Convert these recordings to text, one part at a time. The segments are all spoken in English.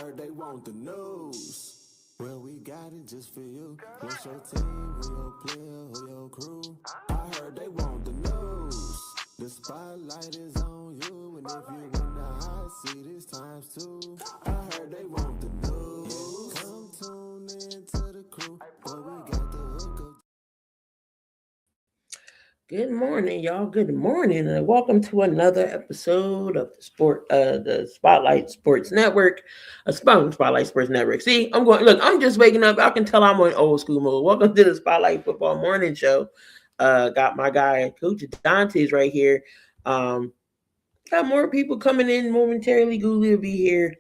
heard they want the news. Well, we got it just for you. What's your team? Who your player? Who your crew? I heard they want the news. The spotlight is on you, and if you in the hot seat, it's times two. I heard they want the news. Come tune in to the crew, but we got the hook up. Good morning, y'all. Good morning, and welcome to another episode of the Spotlight Sports Network, Spotlight Sports Network. See, I'm going. Look, I'm just waking up. I can tell I'm on old school mode. Welcome to the Spotlight Football Morning Show. Got my guy Coach Dante's right here. Got more people coming in momentarily. Goolie will be here.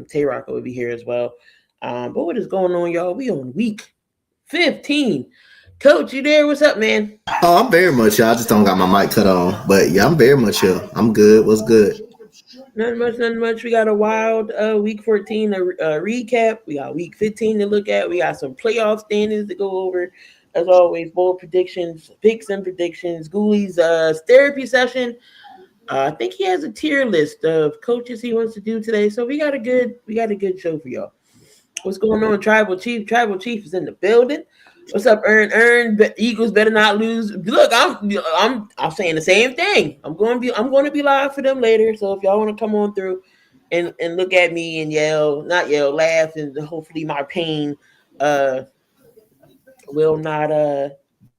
Tay Rock will be here as well. But what is going on, y'all? We on week 15. Coach, you there? What's up, man? Oh, I'm very much here. I just don't got my mic cut on. But yeah, I'm very much here. I'm good. What's good? Nothing much. We got a wild week 14 recap. We got week 15 to look at. We got some playoff standings to go over. As always, bold predictions, picks and predictions. Goolie's therapy session. I think he has a tier list of coaches he wants to do today. So we got a good show for y'all. What's going on, Tribal Chief? Tribal Chief is in the building. What's up, Earn? Eagles better not lose. Look, I'm saying the same thing. I'm going to be live for them later. So if y'all want to come on through and look at me and laugh, and hopefully my pain will not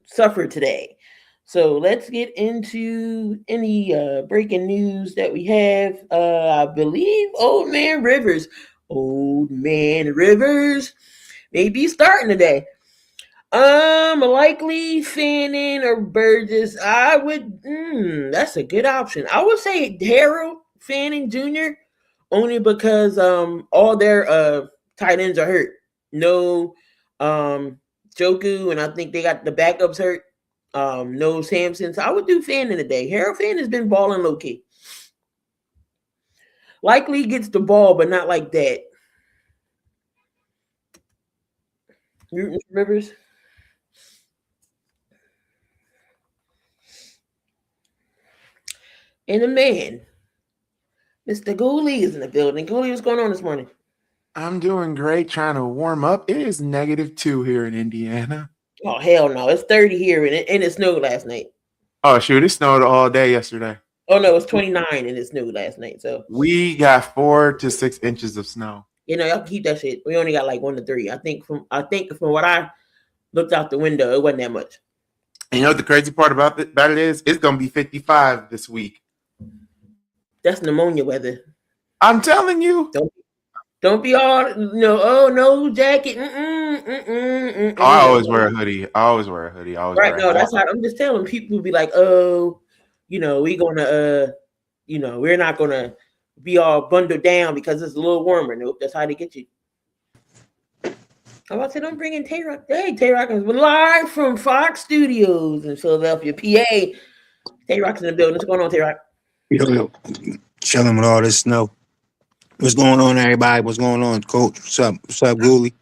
suffer today. So let's get into any breaking news that we have. I believe Old Man Rivers may be starting today. Likely Fanning or Burgess. I would. That's a good option. I would say Harold Fanning Jr. only because all their tight ends are hurt. No, Joku, and I think they got the backups hurt. No Sampson. So I would do Fanning today. Harold Fanning has been balling low key. Likely gets the ball, but not like that. Rivers. And the man, Mr. Goolie, is in the building. Goolie, what's going on this morning? I'm doing great, trying to warm up. It is -2 here in Indiana. Oh, hell no. It's 30 here, and it snowed last night. Oh, shoot. It snowed all day yesterday. Oh, no, it was 29, and it snowed last night. So we got 4 to 6 inches of snow. Y'all can keep that shit. We only got like 1 to 3. I think from what I looked out the window, it wasn't that much. And you know what the crazy part about it is? It's going to be 55 this week. That's pneumonia weather. I'm telling you. Don't be all, oh, no jacket. I always wear a hoodie. Right, no, that's how I'm just telling people to be like, oh, we're going to, we're not going to be all bundled down because it's a little warmer. Nope, that's how they get you. I'm about to say, don't bring in Tay-Rock. Hey, Tay-Rock is live from Fox Studios in Philadelphia, PA. Tay-Rock's in the building. What's going on, Tay-Rock? Yo, chilling with all this snow. What's going on, everybody? What's going on, Coach? What's up, Goolie?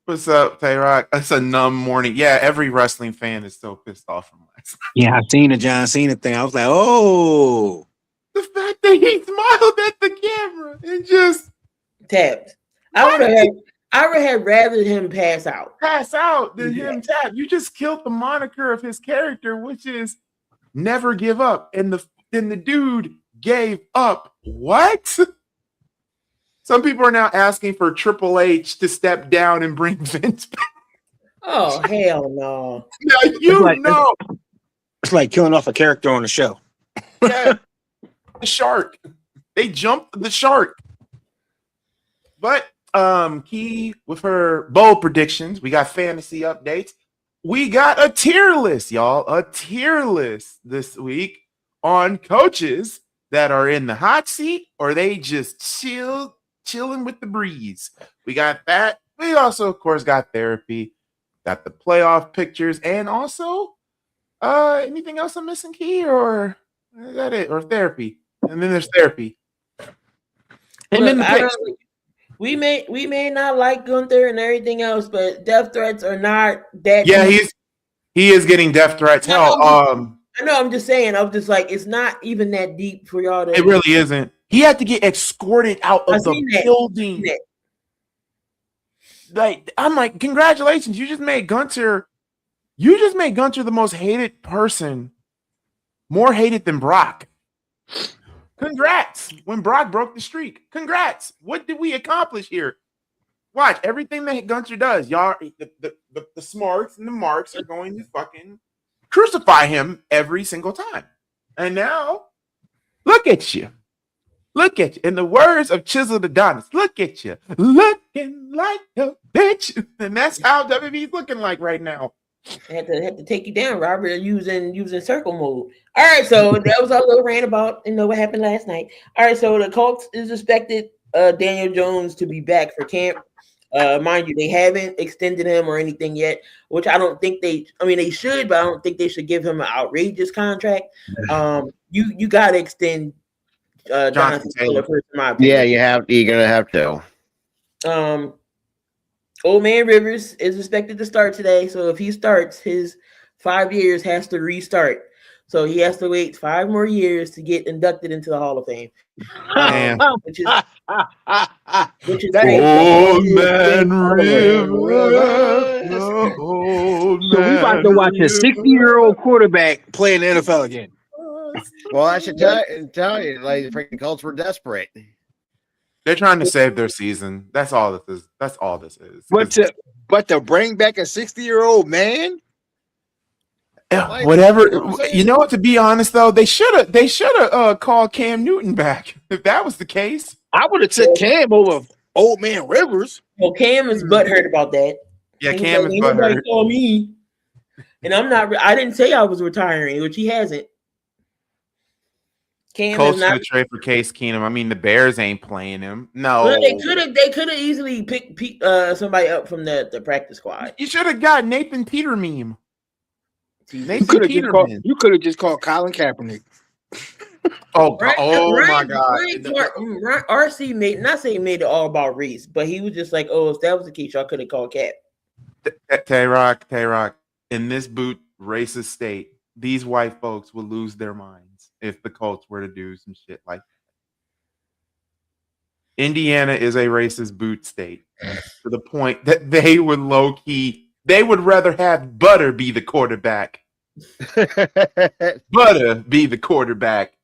What's up, Tay-Rock? It's a numb morning. Yeah, every wrestling fan is so pissed off from last night. Yeah, I seen the John Cena thing. I was like, oh. The fact that he smiled at the camera and just tapped. I would have rather him pass out than him tap. You just killed the moniker of his character, which is never give up. And the dude gave up. What? Some people are now asking for Triple H to step down and bring Vince back. Oh, hell no. Now, it's like killing off a character on the show. Yeah. The shark. They jumped the shark. But Key with her bold predictions. We got fantasy updates. We got a tier list, y'all. A tier list this week on coaches that are in the hot seat or they just chilling with the breeze. We got that. We also, of course, got therapy, got the playoff pictures, and also anything else I'm missing, Key, or is that it? Or therapy. And then there's therapy. And then the picks. We may not like Gunther and everything else, but death threats are not that. Yeah, he is getting death threats. Hell, I know. I'm just saying. I'm just like, it's not even that deep for y'all to. It really isn't. He had to get escorted out of the building. like, I'm like, congratulations, you just made Gunter the most hated person, more hated than Brock. Congrats. When Brock broke the streak. Congrats. What did we accomplish here? Watch everything that Gunter does. Y'all, the smarts and the marks are going to fucking crucify him every single time. And now, look at you. Look at you. In the words of Chiseled Adonis, look at you. Looking like a bitch. And that's how WWE's looking like right now. I had to take you down, Robert, using circle mode. All right, so that was our little rant about what happened last night. All right, so the Colts is expected Daniel Jones to be back for camp. Mind you, they haven't extended him or anything yet, which I don't think they should, but I don't think they should give him an outrageous contract. You gotta extend Jonathan Taylor first, in my opinion. Yeah, you're gonna have to. Old man Rivers is expected to start today, so if he starts, his 5 years has to restart. So he has to wait 5 more years to get inducted into the Hall of Fame. Which is great. Old man Rivers. So we about to watch a 60-year-old quarterback play in the NFL again. Well, I should tell you, like, the freaking Colts were desperate. They're trying to save their season. That's all this is. That's all this is. But to bring back a 60-year-old man, whatever. To be honest though, they should have called Cam Newton back. If that was the case, I would have took Cam over old man Rivers. Well, Cam is butthurt about that. Yeah, Cam is butthurt. Call me, and I'm not. I didn't say I was retiring, which he hasn't. Cam Colts is not should trade for Case Keenum. I mean, the Bears ain't playing him. No, well, they could have easily picked somebody up from the practice squad. You should have got Nathan Peter meme. You could have just called Colin Kaepernick. My God! RC made it all about race, but he was just like, oh, if that was the case, y'all could have called Cap. Tay-Rock. In this boot racist state, these white folks will lose their minds if the Colts were to do some shit like that. Indiana is a racist boot state to the point that they would they would rather have Butter be the quarterback. Butter be the quarterback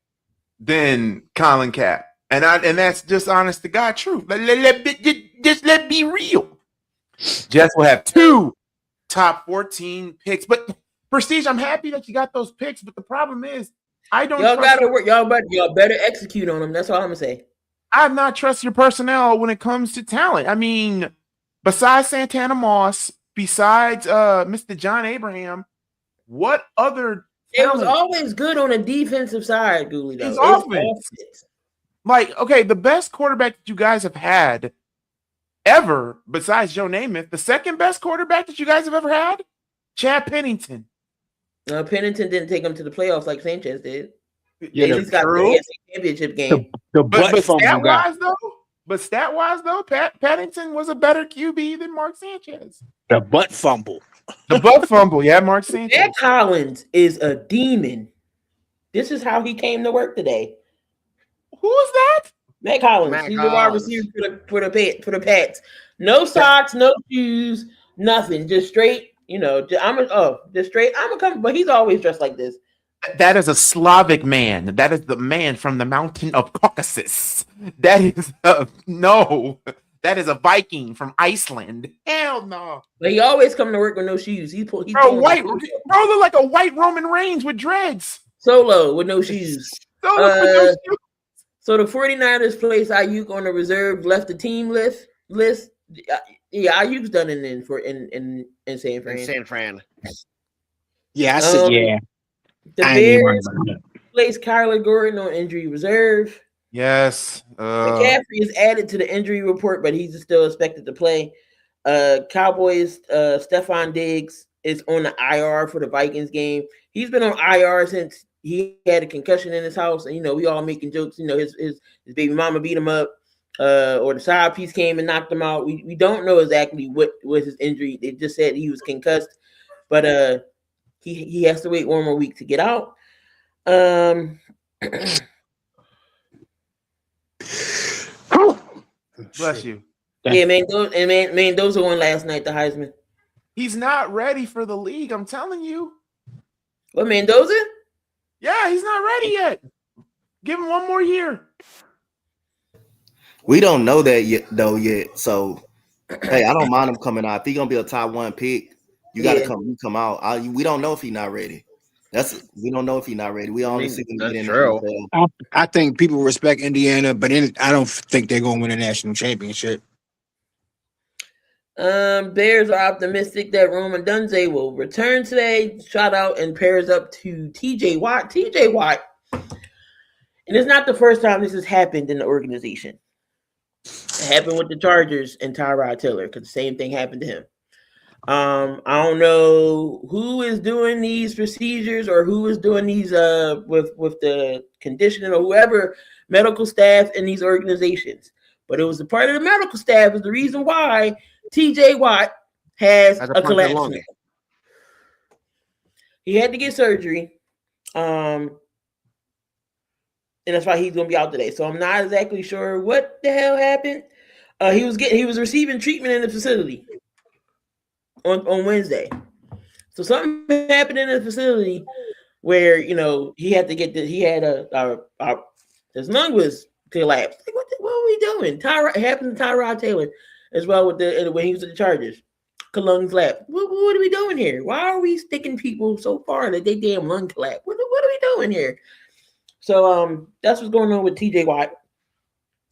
than Colin Cap. And that's just honest to God truth. Just let be real. Jets will have 2 top 14 picks. But Prestige, I'm happy that you got those picks, but the problem is y'all gotta work. Y'all better execute on them. That's all I'm gonna say. I have not trust your personnel when it comes to talent. I mean, besides Santana Moss, besides Mr. John Abraham, what other? It was always good on the defensive side, Goolie. Though. It's offense. Like, okay, the best quarterback that you guys have had ever, besides Joe Namath, the second best quarterback that you guys have ever had, Chad Pennington. Pennington didn't take him to the playoffs like Sanchez did. Yeah, he's got the AFC Championship game. But stat-wise, though, Pennington was a better QB than Mark Sanchez. The butt fumble. Yeah, Mark Sanchez. Matt Collins is a demon. This is how he came to work today. Who is that? Matt Collins. He's the wide receiver for the Pats. No socks, no shoes, nothing. Just straight. Just straight. I'm a come, but he's always dressed like this. That is a Slavic man. That is the man from the mountain of Caucasus. That is That is a Viking from Iceland. Hell no. But he always come to work with no shoes. Bro, look like a white Roman Reigns with dreads. Solo with no shoes. With no shoes. So the 49ers placed Ayuk on the reserve, left the team list. Yeah, Ayuk's done in San Fran. San Fran. Yeah, I said yeah. The Bears placed Kyler Gordon on injury reserve. Yes. McCaffrey is added to the injury report, but he's still expected to play. Cowboys, Stephon Diggs is on the IR for the Vikings game. He's been on IR since he had a concussion in his house, and we all making jokes. His baby mama beat him up, or the side piece came and knocked him out. We don't know exactly what was his injury. They just said he was concussed, but he has to wait 1 more week to get out. Bless you. Yeah, Mendoza won last night, the Heisman. He's not ready for the league. I'm telling you. What, Mendoza? Yeah, he's not ready yet. Give him one more year. We don't know that yet. So, hey, I don't mind him coming out. If he's gonna be a top 1 pick, you got to come out. We don't know if he's not ready. We don't know if he's not ready. We only see him get that's in true. the NFL. I think people respect Indiana, but I don't think they're going to win a national championship. Bears are optimistic that Roman Dunze will return today. Shout out and prayers up to TJ Watt. TJ Watt. And it's not the first time this has happened in the organization. It happened with the Chargers and Tyrod Taylor because the same thing happened to him. I don't know who is doing these procedures or who is doing these with the conditioning or whoever medical staff in these organizations. But it was a part of the medical staff is the reason why TJ Watt has a collapse. He had to get surgery. And that's why he's gonna be out today. So I'm not exactly sure what the hell happened. He was receiving treatment in the facility on Wednesday. So something happened in the facility where he had to get his lung was collapsed. Like, what are we doing? It happened to Tyrod Taylor as well with when he was at the Chargers. Lungs collapsed. What are we doing here? Why are we sticking people so far that they damn lung collapse? What are we doing here? So that's what's going on with TJ Watt.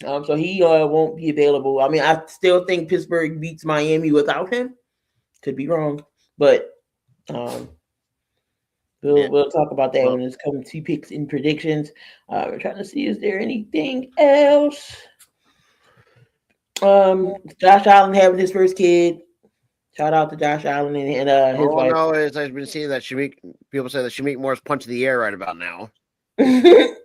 So he won't be available. I mean, I still think Pittsburgh beats Miami without him. Could be wrong, but we'll talk about that when it's coming to picks and predictions. We're trying to see, is there anything else? Josh Allen having his first kid. Shout out to Josh Allen and his wife. All I know is I've been seeing that people say that Shamik Moore's punch in the air right about now. The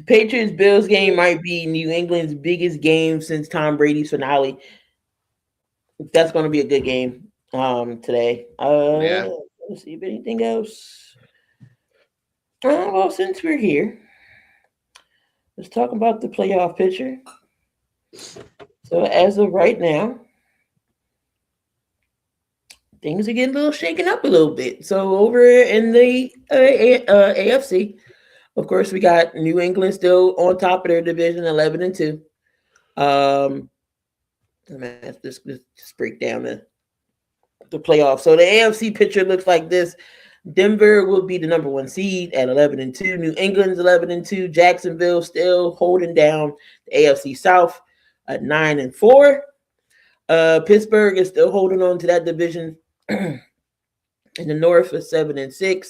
Patriots-Bills game might be New England's biggest game since Tom Brady's finale. That's going to be a good game today. Let's see if anything else. Well, since we're here, let's talk about the playoff picture. So as of right now, things are getting a little shaken up a little bit. So over in the AFC, of course, we got New England still on top of their division, 11-2. Let's just break down the playoffs. So the AFC picture looks like this. Denver will be the number 1 seed at 11-2. New England's 11-2. Jacksonville still holding down the AFC South at 9-4. Pittsburgh is still holding on to that division in the North at 7-6.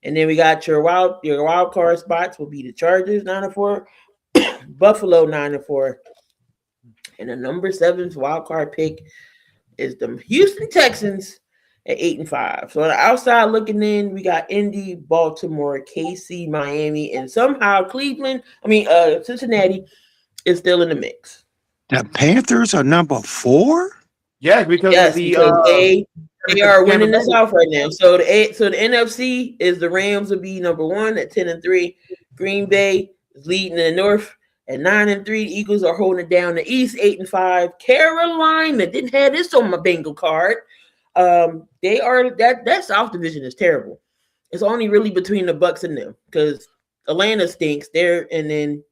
And then we got your wild card spots will be the Chargers 9-4, Buffalo 9-4, and the number 7 wild card pick is the Houston Texans at 8-5. So on the outside looking in, we got Indy, Baltimore, KC, Miami, and somehow Cincinnati is still in the mix. The Panthers are number 4? Yeah, because they are winning the South right now. So the NFC is the Rams will be number 1 at 10-3. Green Bay is leading in the North at 9-3. The Eagles are holding it down the East 8-5. Carolina didn't have this on my bingo card. They are that South division is terrible. It's only really between the Bucks and them because Atlanta stinks. And then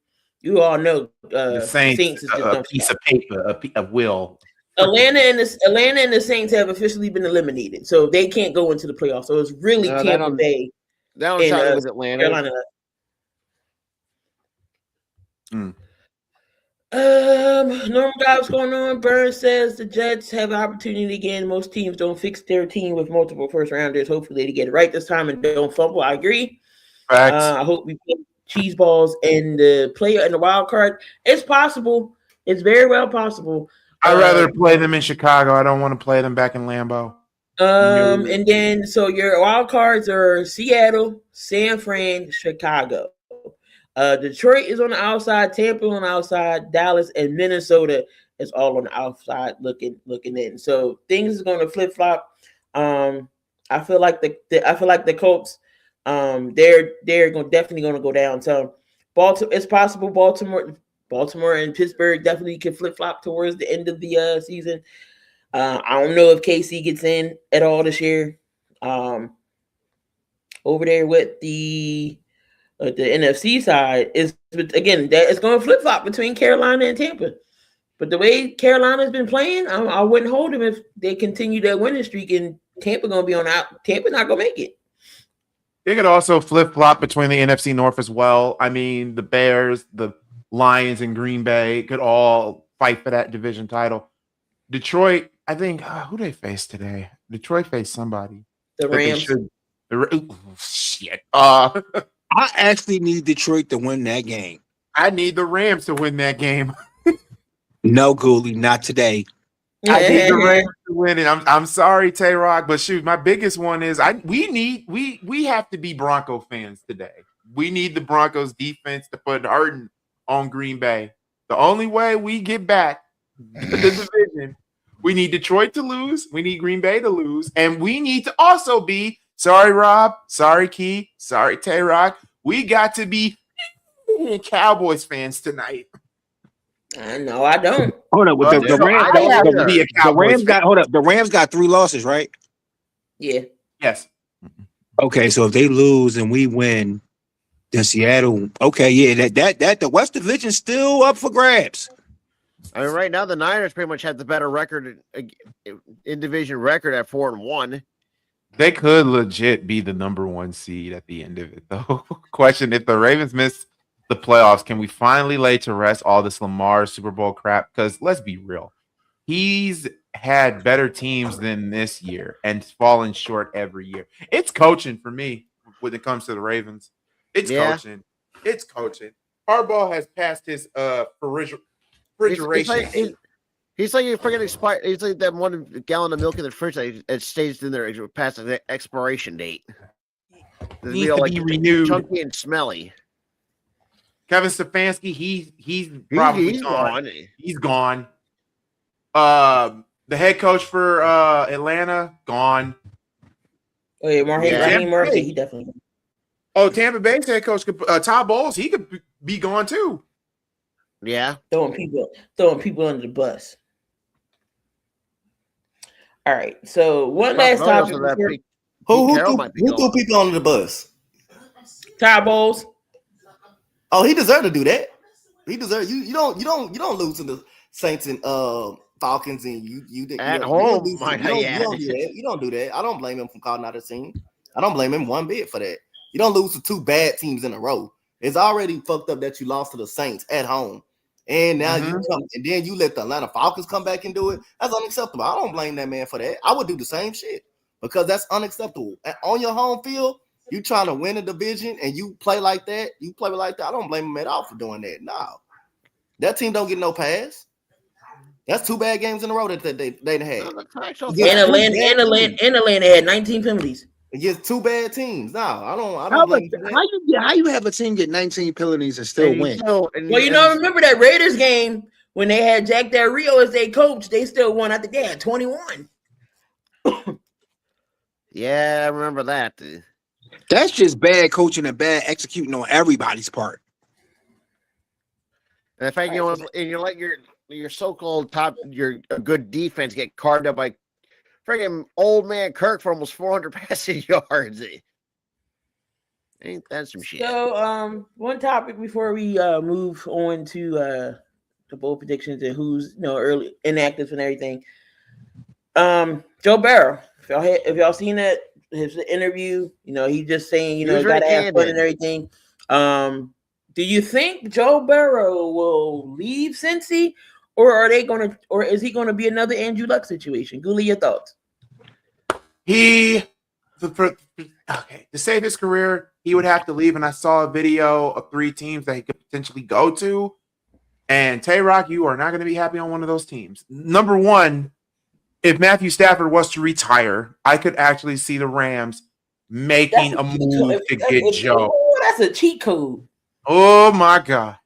you all know the Saints is just a piece of paper, a will. Atlanta and the Saints have officially been eliminated, so they can't go into the playoffs. So it's really Tampa Bay. That one sounded with Atlanta. Carolina. Normal guy, what's going on? Burns says the Jets have an opportunity again. Most teams don't fix their team with multiple first rounders. Hopefully they get it right this time and don't fumble. I agree. I hope we put cheese balls in the player and the wild card. It's possible. It's very well possible. I'd rather play them in Chicago. I don't want to play them back in Lambeau. And then so your wild cards are Seattle, San Fran, Chicago. Detroit is on the outside, Tampa on the outside, Dallas and Minnesota is all on the outside looking in. So things is going to flip flop. I feel like the Colts, they're definitely going to go down. So Baltimore, it's possible Baltimore Baltimore and Pittsburgh definitely can flip flop towards the end of the season. I don't know if KC gets in at all this year. Over there with the NFC side is again that it's going to flip flop between Carolina and Tampa. But the way Carolina's been playing, I wouldn't hold them if they continue that winning streak, and Tampa going to be on out. Tampa's not going to make it. It could also flip flop between the NFC North as well. I mean, the Bears, the Lions, and Green Bay could all fight for that division title. Detroit, I think, who they face today? Detroit faced somebody. The Rams. Shit. I actually need Detroit to win that game. I need the Rams to win that game. No, Goolie, not today. I need the Rams to win it. I'm sorry, Tay-Rock, but shoot, my biggest one is we have to be Bronco fans today. We need the Broncos defense to put hurting on Green Bay. The only way we get back to the division, we need Detroit to lose, we need Green Bay to lose, and we need to also be sorry, Rob, sorry, Key, sorry, Tay-Rock. We got to be Cowboys fans tonight. No, I don't. Hold up, with the Rams got 3 losses, right? Yeah. Yes. Okay, so if they lose and we win, then Seattle. Okay, yeah, that the West Division's still up for grabs. I mean, right now the Niners pretty much have the better record in division record at 4-1. They could legit be the number 1 seed at the end of it, though. Question: if the Ravens miss the playoffs, can we finally lay to rest all this Lamar Super Bowl crap? Because let's be real, he's had better teams than this year and fallen short every year. It's coaching for me when it comes to the Ravens. It's coaching. It's coaching. Harbaugh has passed his refrigeration. He's like you freaking expired. He's like that 1 gallon of milk in the fridge that stays in there past the expiration date. Needs to be renewed. Chunky and smelly. Kevin Stefanski, he's probably gone. He's gone. The head coach for Atlanta, gone. Oh yeah, Raheem Murphy, he definitely. Oh, Tampa Bay's head coach, Todd Bowles, he could be gone too. Yeah, throwing people under the bus. All right, so one last topic. Who threw people under the bus? Todd Bowles. Oh, he deserved to do that. He deserved you don't lose to the Saints and Falcons and you at home. You don't do that. I don't blame him for calling out a team. I don't blame him one bit for that. You don't lose to 2 bad teams in a row. It's already fucked up that you lost to the Saints at home. And now you come and then you let the Atlanta Falcons come back and do it. That's unacceptable. I don't blame that man for that. I would do the same shit because that's unacceptable. On your home field, you trying to win a division and you play like that. I don't blame him at all for doing that. No, that team don't get no pass. That's 2 bad games in a row that they had. And Atlanta had 19 penalties. Against 2 bad teams. No, I don't blame you. How you have a team get 19 penalties and still win? Remember that Raiders game when they had Jack Del Rio as their coach, they still won. I think they had 21. Yeah, I remember that. That's just bad coaching and bad executing on everybody's part. And in fact, you let your so-called your good defense get carved up by freaking old man Kirk for almost 400 passing yards. Ain't that some shit? So, one topic before we move on to the bowl predictions and who's early inactives and everything. Joe Burrow, if y'all seen that his interview, he's just saying he gotta have fun and everything. Do you think Joe Burrow will leave Cincy, or is he gonna be another Andrew Luck situation? Goolie, your thoughts? To save his career, he would have to leave. And I saw a video of 3 teams that he could potentially go to. And Tay-Rock, you are not going to be happy on one of those teams. Number 1, if Matthew Stafford was to retire, I could actually see the Rams making a move to get Joe. Oh, that's a cheat code. Oh my God.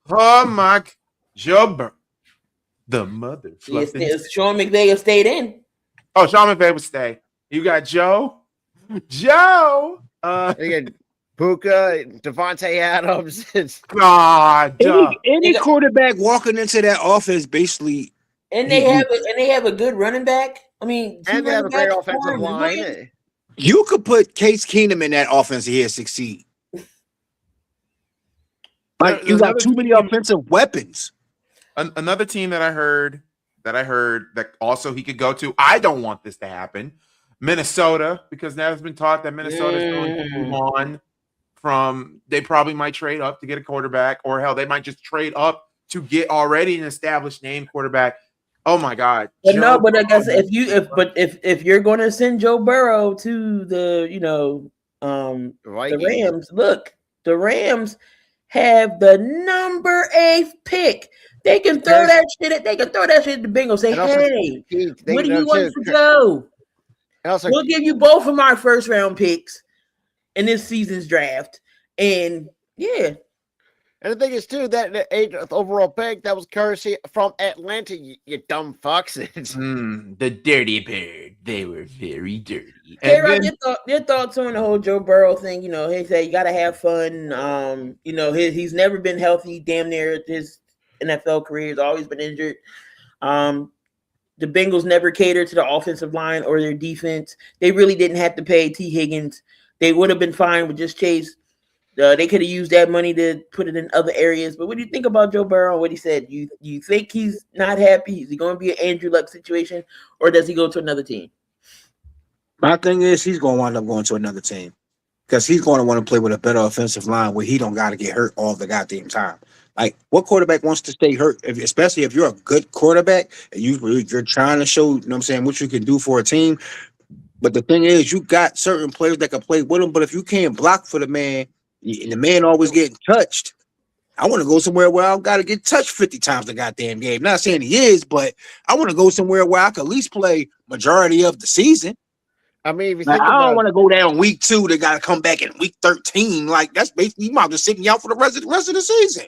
Oh my Joe Burrow. The mother. Sean McVay stayed in. Oh, Sean McVay would stay. You got Joe. Again, Puka, Devontae Adams. God, Any quarterback walking into that offense basically, and they have a good running back. I mean, And they have a great offensive line. you could put Case Keenum in that offense here and succeed. Like you got too many offensive weapons. Another team that I heard that also he could go to. I don't want this to happen. Minnesota, because now it's been taught that Minnesota is going to move on from. They probably might trade up to get a quarterback, or hell, they might just trade up to get already an established name quarterback. Oh my God! But no, but I guess if you're going to send Joe Burrow to the the Rams, look, the Rams have the number 8 pick. They can throw that shit at the Bengals. Say, hey, what do you want for Joe? We'll give you both of our first round picks in this season's draft. And yeah. And the thing is, too, that the 8th overall pick, that was courtesy from Atlanta, you dumb fucks. The dirty bird. They were very dirty. K-Rock, your thoughts on the whole Joe Burrow thing? He said you got to have fun. He's never been healthy damn near his NFL career. He's always been injured. The Bengals never catered to the offensive line or their defense. They really didn't have to pay T. Higgins. They would have been fine with just Chase. They could have used that money to put it in other areas. But what do you think about Joe Burrow and what he said? You think he's not happy? Is he going to be an Andrew Luck situation, or does he go to another team? My thing is he's going to wind up going to another team because he's going to want to play with a better offensive line where he don't got to get hurt all the goddamn time. Like, what quarterback wants to stay hurt, especially if you're a good quarterback and you're trying to show, what you can do for a team. But the thing is, you got certain players that can play with him, but if you can't block for the man, and the man always getting touched, I want to go somewhere where I've got to get touched 50 times the goddamn game. Not saying he is, but I want to go somewhere where I can at least play majority of the season. I mean, if you I don't want to go down week 2. They got to come back in week 13. Like, that's basically, you might have to sit me out for the rest of the season.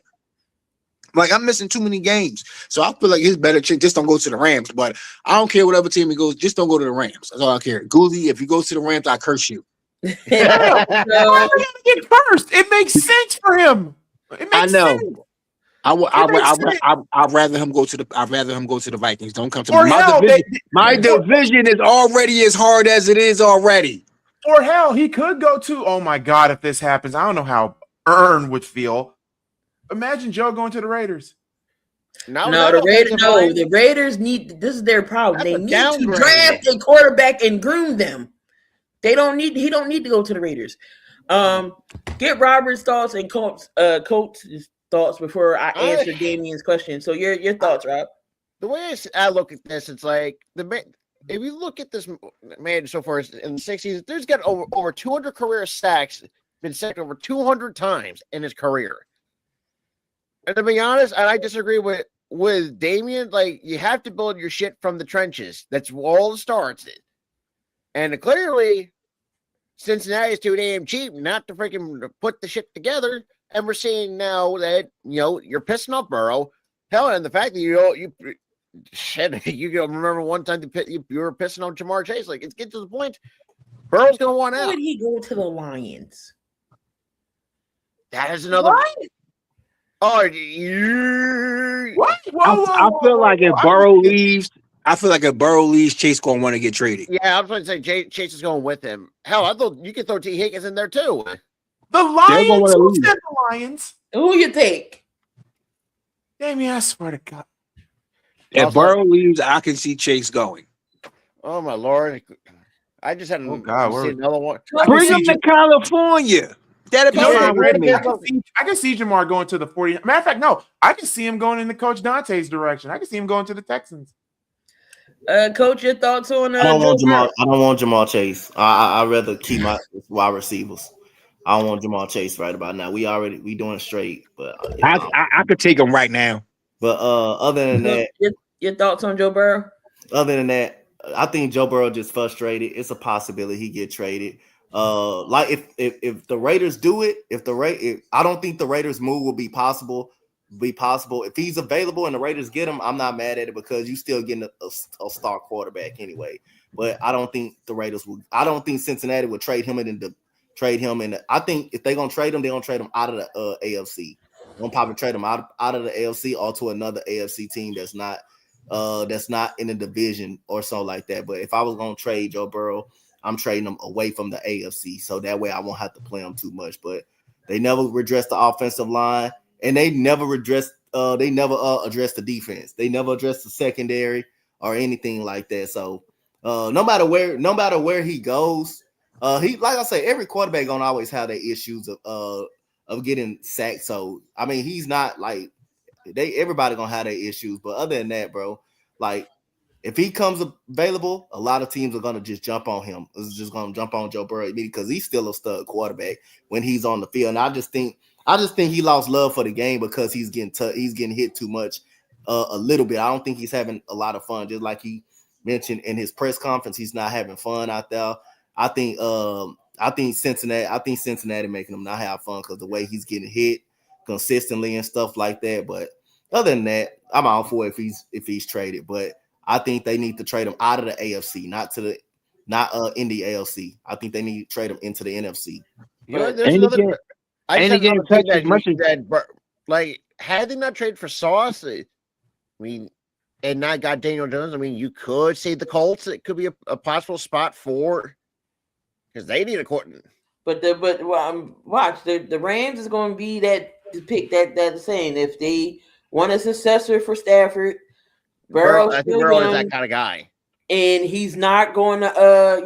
Like, I'm missing too many games. So I feel like his better chance, just don't go to the Rams. But I don't care whatever team he goes, just don't go to the Rams. That's all I care. Goolie, if you go to the Rams, I curse you. Why are we gonna get cursed? It makes sense for him. I know. Sense. I'd rather him go to the Vikings. Don't come to me. My division is already as hard as it is already. Or hell, he could go to. Oh my God! If this happens, I don't know how Ern would feel. Imagine Joe going to the Raiders. The Raiders need. This is their problem. They need to draft a quarterback and groom them. He don't need to go to the Raiders. Get Robert's thoughts and Coach's thoughts before I answer Damien's question. So your thoughts, Rob. The way I look at this, it's like if you look at this man so far in the 60s, there's got over 200 career sacks, been sacked over 200 times in his career. And to be honest, I disagree with Damien. Like, you have to build your shit from the trenches. That's where all it starts. And clearly, Cincinnati is too damn cheap not to freaking put the shit together. And we're seeing now that, you're pissing off Burrow. Hell, and the fact that you remember one time you were pissing on Jamar Chase. Like, it's getting to the point. Burrow's going to want out. Why would he go to the Lions? That is another. What? Oh, what? I feel like if Burrow leaves, Chase gonna want to get traded. Yeah, I was going to say Chase is going with him. Hell, I thought you could throw T. Higgins in there too. The Lions? Who said the Lions? Who you think? Damien, I swear to God. If Burrow leaves, I can see Chase going. Oh my Lord! I just had see another one. Bring him to California. I can see Jamar going to the 40. Matter of fact, no, I can see him going in the Coach Dante's direction. I can see him going to the Texans. Coach, your thoughts on? I don't want Jamar Chase. I'd rather keep my wide receivers. I don't want Jamar Chase right about now. We doing straight, but I could take him right now. But other than that, your thoughts on Joe Burrow? Other than that, I think Joe Burrow just frustrated. It's a possibility he get traded. Like if the Raiders do it, I don't think the Raiders move will be possible. If he's available and the Raiders get him, I'm not mad at it because you still getting a star quarterback anyway. But I don't think the Raiders will. I don't think Cincinnati would trade him trade him. And I think if they're gonna trade him, they're gonna trade him out of the AFC. They're gonna probably trade him out of the AFC or to another AFC team that's not in the division or so like that. But if I was gonna trade Joe Burrow, I'm trading him away from the AFC, so that way I won't have to play him too much. But they never addressed the offensive line, and they never addressed the defense. They never addressed the secondary or anything like that. So no matter where he goes, he, like I say, every quarterback gonna always have their issues of getting sacked. So I mean, he's not like everybody gonna have their issues, but other than that, bro, like if he comes available, a lot of teams are gonna just jump on him. It's just gonna jump on Joe Burrow because he's still a stud quarterback when he's on the field. And I just think he lost love for the game because he's getting hit too much a little bit. I don't think he's having a lot of fun. Just like he mentioned in his press conference, he's not having fun out there. I think Cincinnati making him not have fun because the way he's getting hit consistently and stuff like that. But other than that, I'm all for it if he's traded. But I think they need to trade him out of the AFC, not in the AFC. I think they need to trade him into the NFC. You know, there's another. I just had another thing that like had they not traded for Sauce, I mean, and not got Daniel Jones, I mean, you could say the Colts. It could be a possible spot for because they need a quarterback. Watch the Rams is going to be that pick that's saying if they want a successor for Stafford. I think Burrow is that kind of guy, and he's not going to.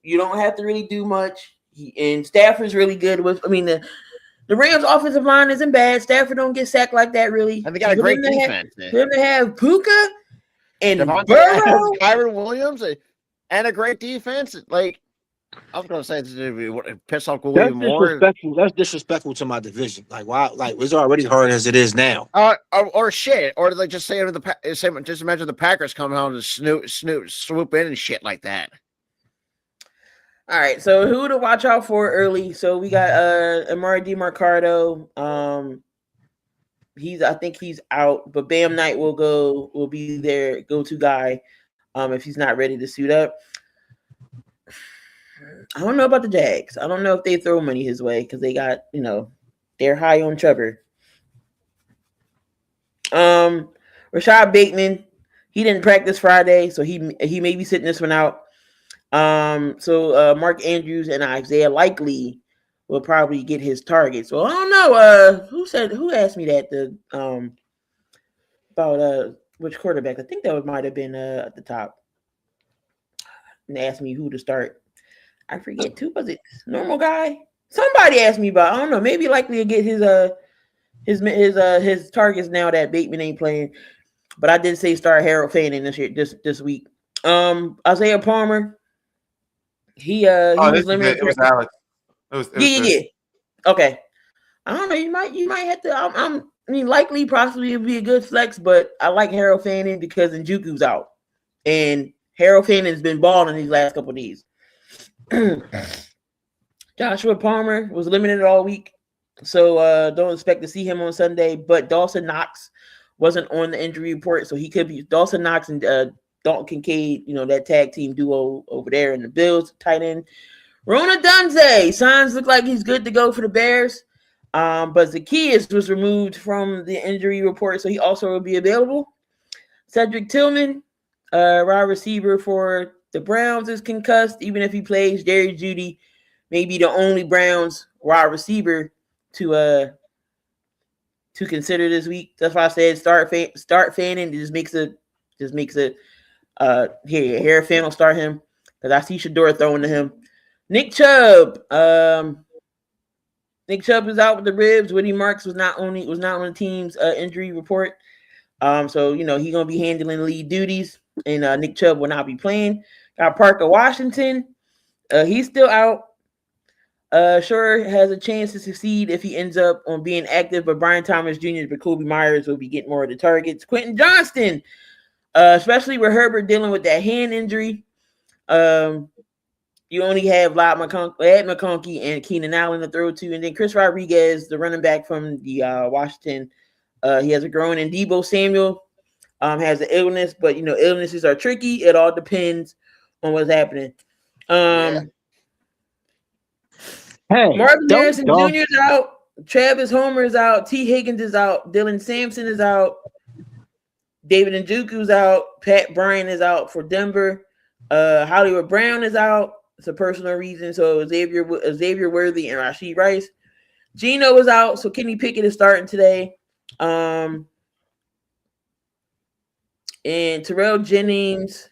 You don't have to really do much. And Stafford's really good with. I mean, the Rams' offensive line isn't bad. Stafford don't get sacked like that, really. And they got a great defense. For him to have Puka and Devontae Burrow, Kyron Williams, and a great defense, like. I was gonna say this would piss off Goolie even more. That's disrespectful to my division. Like why? Like it's already hard as it is now. Or shit, or like just say just imagine the Packers coming home and swoop in and shit like that. All right, so who to watch out for early? So we got Amari DeMarcado. I think he's out, but Bam Knight will be their go-to guy if he's not ready to suit up. I don't know about the Jags. I don't know if they throw money his way because they got, they're high on Trevor. Rashad Bateman, he didn't practice Friday, so he may be sitting this one out. So Mark Andrews and Isaiah Likely will probably get his target. So I don't know. Who asked me that about which quarterback? I think that might have been at the top. And asked me who to start. I forget too. Was it normal guy? Somebody asked me about. I don't know. Maybe Likely to get his targets now that Bateman ain't playing. But I did say start Harold Fanning this week. Isaiah Palmer. He was limited. It was Alex. Yeah. Okay. I don't know. You might have to. Likely possibly would be a good flex, but I like Harold Fanning because Njoku's out, and Harold Fanning's been balling these last couple of days. Joshua Palmer was limited all week, so don't expect to see him on Sunday. But Dawson Knox wasn't on the injury report, so he could be Dawson Knox and Dalton Kincaid, that tag team duo over there in the Bills, tight end. Rona Dunze, signs look like he's good to go for the Bears. But Zacchaeus was removed from the injury report, so he also will be available. Cedric Tillman, wide receiver for the Browns, is concussed. Even if he plays, Jerry Jeudy may be the only Browns wide receiver to consider this week. That's why I said start Fanning. Just makes it. Here, Fan will start him because I see Shador throwing to him. Nick Chubb. Nick Chubb is out with the ribs. Woody Marks was not on the team's injury report. So he's gonna be handling lead duties, and Nick Chubb will not be playing. Got Parker Washington. He's still out. Sure has a chance to succeed if he ends up on being active, but Brian Thomas Jr. and Jacoby Myers will be getting more of the targets. Quentin Johnston, especially with Herbert dealing with that hand injury. You only have Ed McConkey and Keenan Allen to throw to, and then Chris Rodriguez, the running back from the Washington. He has a groin, and Deebo Samuel has an illness, but illnesses are tricky. It all depends on what's happening. Hey, Marvin Harrison don't. Jr. is out. Travis Homer is out. T. Higgins is out. Dylan Sampson is out. David Njoku's out. Pat Bryant is out for Denver. Hollywood Brown is out. It's a personal reason. So Xavier Worthy and Rashid Rice. Geno is out. So Kenny Pickett is starting today. And Terrell Jennings,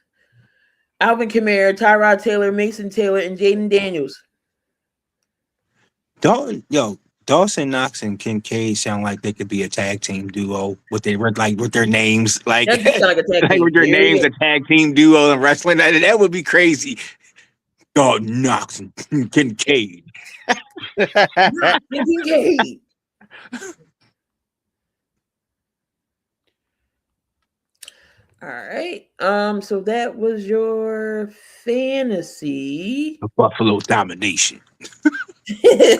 Alvin Kamara, Tyrod Taylor, Mason Taylor, and Jaden Daniels. Dawson Knox and Kincaid sound like they could be a tag team duo with their names, like That do sound like a tag like team. with their names, a tag team duo in wrestling. That would be crazy. Dawson Knox and Kincaid. Kincaid. All right. So that was your fantasy. The Buffalo domination. Who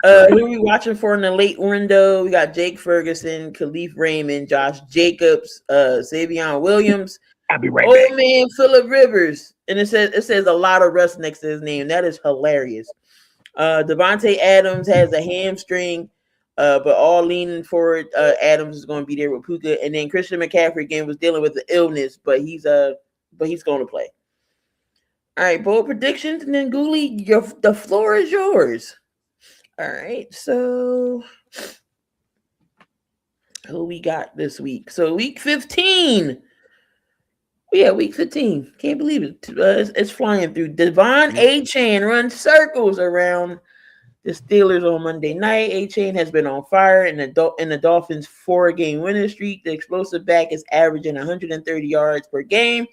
are we watching for in the late window? We got Jake Ferguson, Khalif Raymond, Josh Jacobs, Savion Williams. I'll be right back. Old man Phillip Rivers. And it says a lot of rust next to his name. That is hilarious. Devontae Adams has a hamstring. But all leaning forward, Adams is going to be there with Puka, and then Christian McCaffrey again was dealing with the illness, but he's going to play. All right, bold predictions, and then Goolie, the floor is yours. All right, so who we got this week? So week 15. Yeah, week 15. Can't believe it. It's flying through. Devon A-Chan runs circles around the Steelers on Monday night. A-Chain has been on fire in the Dolphins' 4-game winning streak. The explosive back is averaging 130 yards per game.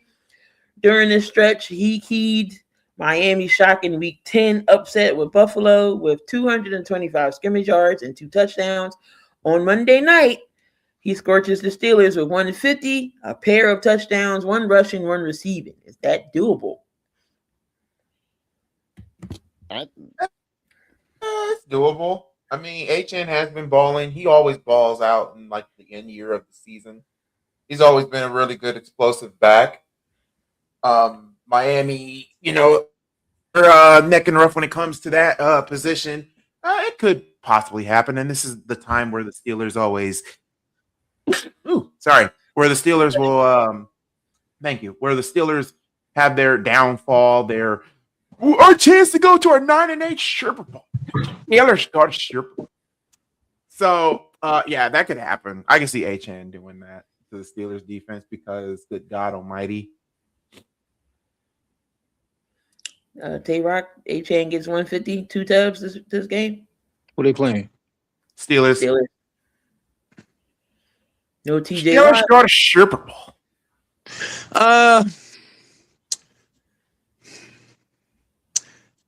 During this stretch, he keyed Miami's shocking Week 10 upset with Buffalo with 225 scrimmage yards and 2 touchdowns. On Monday night, he scorches the Steelers with 150, a pair of touchdowns, 1 rushing, 1 receiving. Is that doable? It's doable. I mean, HN has been balling. He always balls out in like the end year of the season. He's always been a really good explosive back. Miami, they're neck and rough when it comes to that position. It could possibly happen, and this is the time where the Steelers always. Where the Steelers will. Thank you. Where the Steelers have their downfall, our chance to go to our 9-8 Super Bowl. Steelers got a Super Bowl. So, that could happen. I can see H-N doing that to the Steelers defense because, good God Almighty. Tay-Rock, H-N gets 150, 2 tubs this game. Who they playing? Steelers. No TJ Steelers Watt. got a Super Bowl.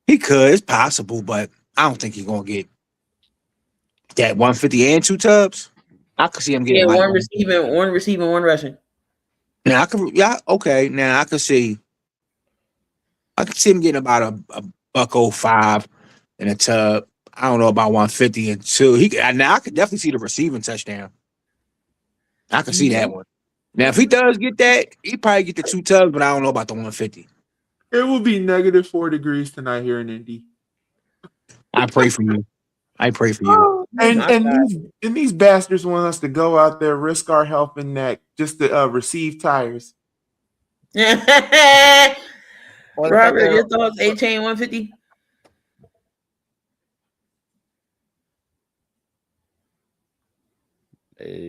He could. It's possible, but I don't think he's gonna get that 150 and 2 tubs. I could see him getting one receiving, 1 rushing. Now okay. Now I could see him getting about a $105 and a tub. I don't know about 150 and 2. I could definitely see the receiving touchdown. I can see that one. Now, if he does get that, he probably get the 2 tubs, but I don't know about the 150. It will be -4 degrees tonight here in Indy. I pray for you. And these bastards want us to go out there, risk our health and neck just to receive tires. Robert, your thoughts? A-Chain 150?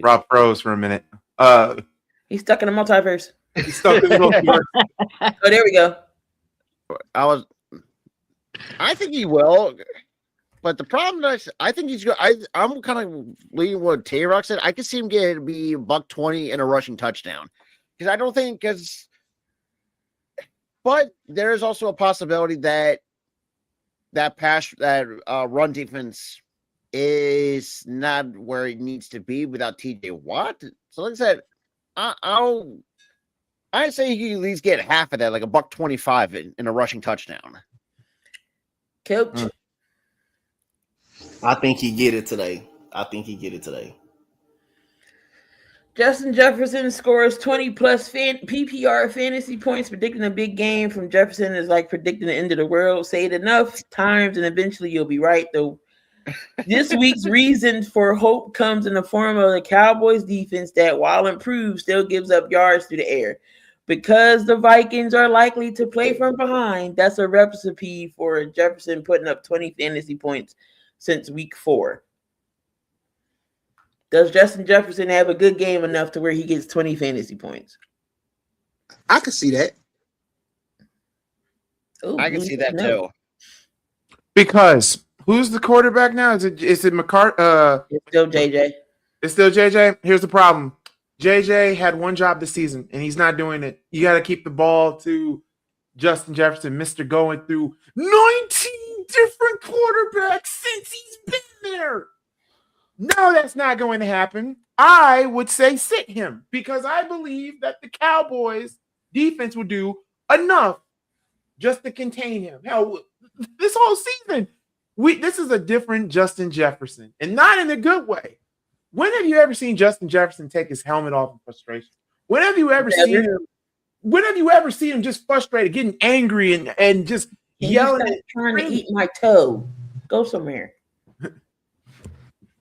Rob froze for a minute. He's stuck in the multiverse. He's stuck in the multiverse. Oh, there we go. I think he will, but the problem is, I think he's good. I'm kind of leaning what Tay-Rock said. I could see him be $120 and a rushing touchdown because I don't think but there is also a possibility that run defense is not where it needs to be without TJ Watt. So like I said, I say he can at least get half of that, like $125 in a rushing touchdown. Coach. I think he get it today. Justin Jefferson scores 20 plus PPR fantasy points. Predicting a big game from Jefferson is like predicting the end of the world. Say it enough times and eventually you'll be right, though. This week's reason for hope comes in the form of the Cowboys defense that, while improved, still gives up yards through the air. Because the Vikings are likely to play from behind, that's a recipe for Jefferson putting up 20 fantasy points since week 4. Does Justin Jefferson have a good game enough to where he gets 20 fantasy points? I can see that. Ooh, I can see that no. too. Because who's the quarterback now? Is it McCart? It's still JJ. It's still JJ. Here's the problem. JJ had one job this season, and he's not doing it. You got to keep the ball to Justin Jefferson, Mr. Going through 19 different quarterbacks since he's been there. No, that's not going to happen. I would say sit him because I believe that the Cowboys defense will do enough just to contain him. Hell, this whole season, this is a different Justin Jefferson, and not in a good way. When have you ever seen Justin Jefferson take his helmet off in frustration? When have you ever seen him just frustrated, getting angry and just yelling, trying to eat my toe? Go somewhere.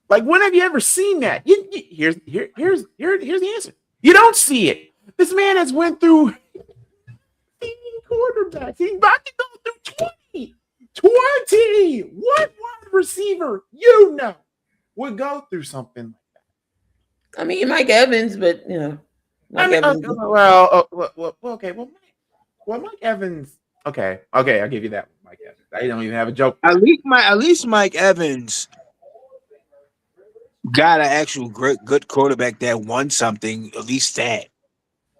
Like, when have you ever seen that? Here's the answer. You don't see it. This man has went through quarterbacks. He's about to go through 20. 20. What wide receiver would go through something like that? I mean, Mike Evans, but Evans. Okay. Well, Mike Evans. Okay, I'll give you that one, Mike Evans. I don't even have a joke. At least Mike Evans got an actual good quarterback that won something. At least that.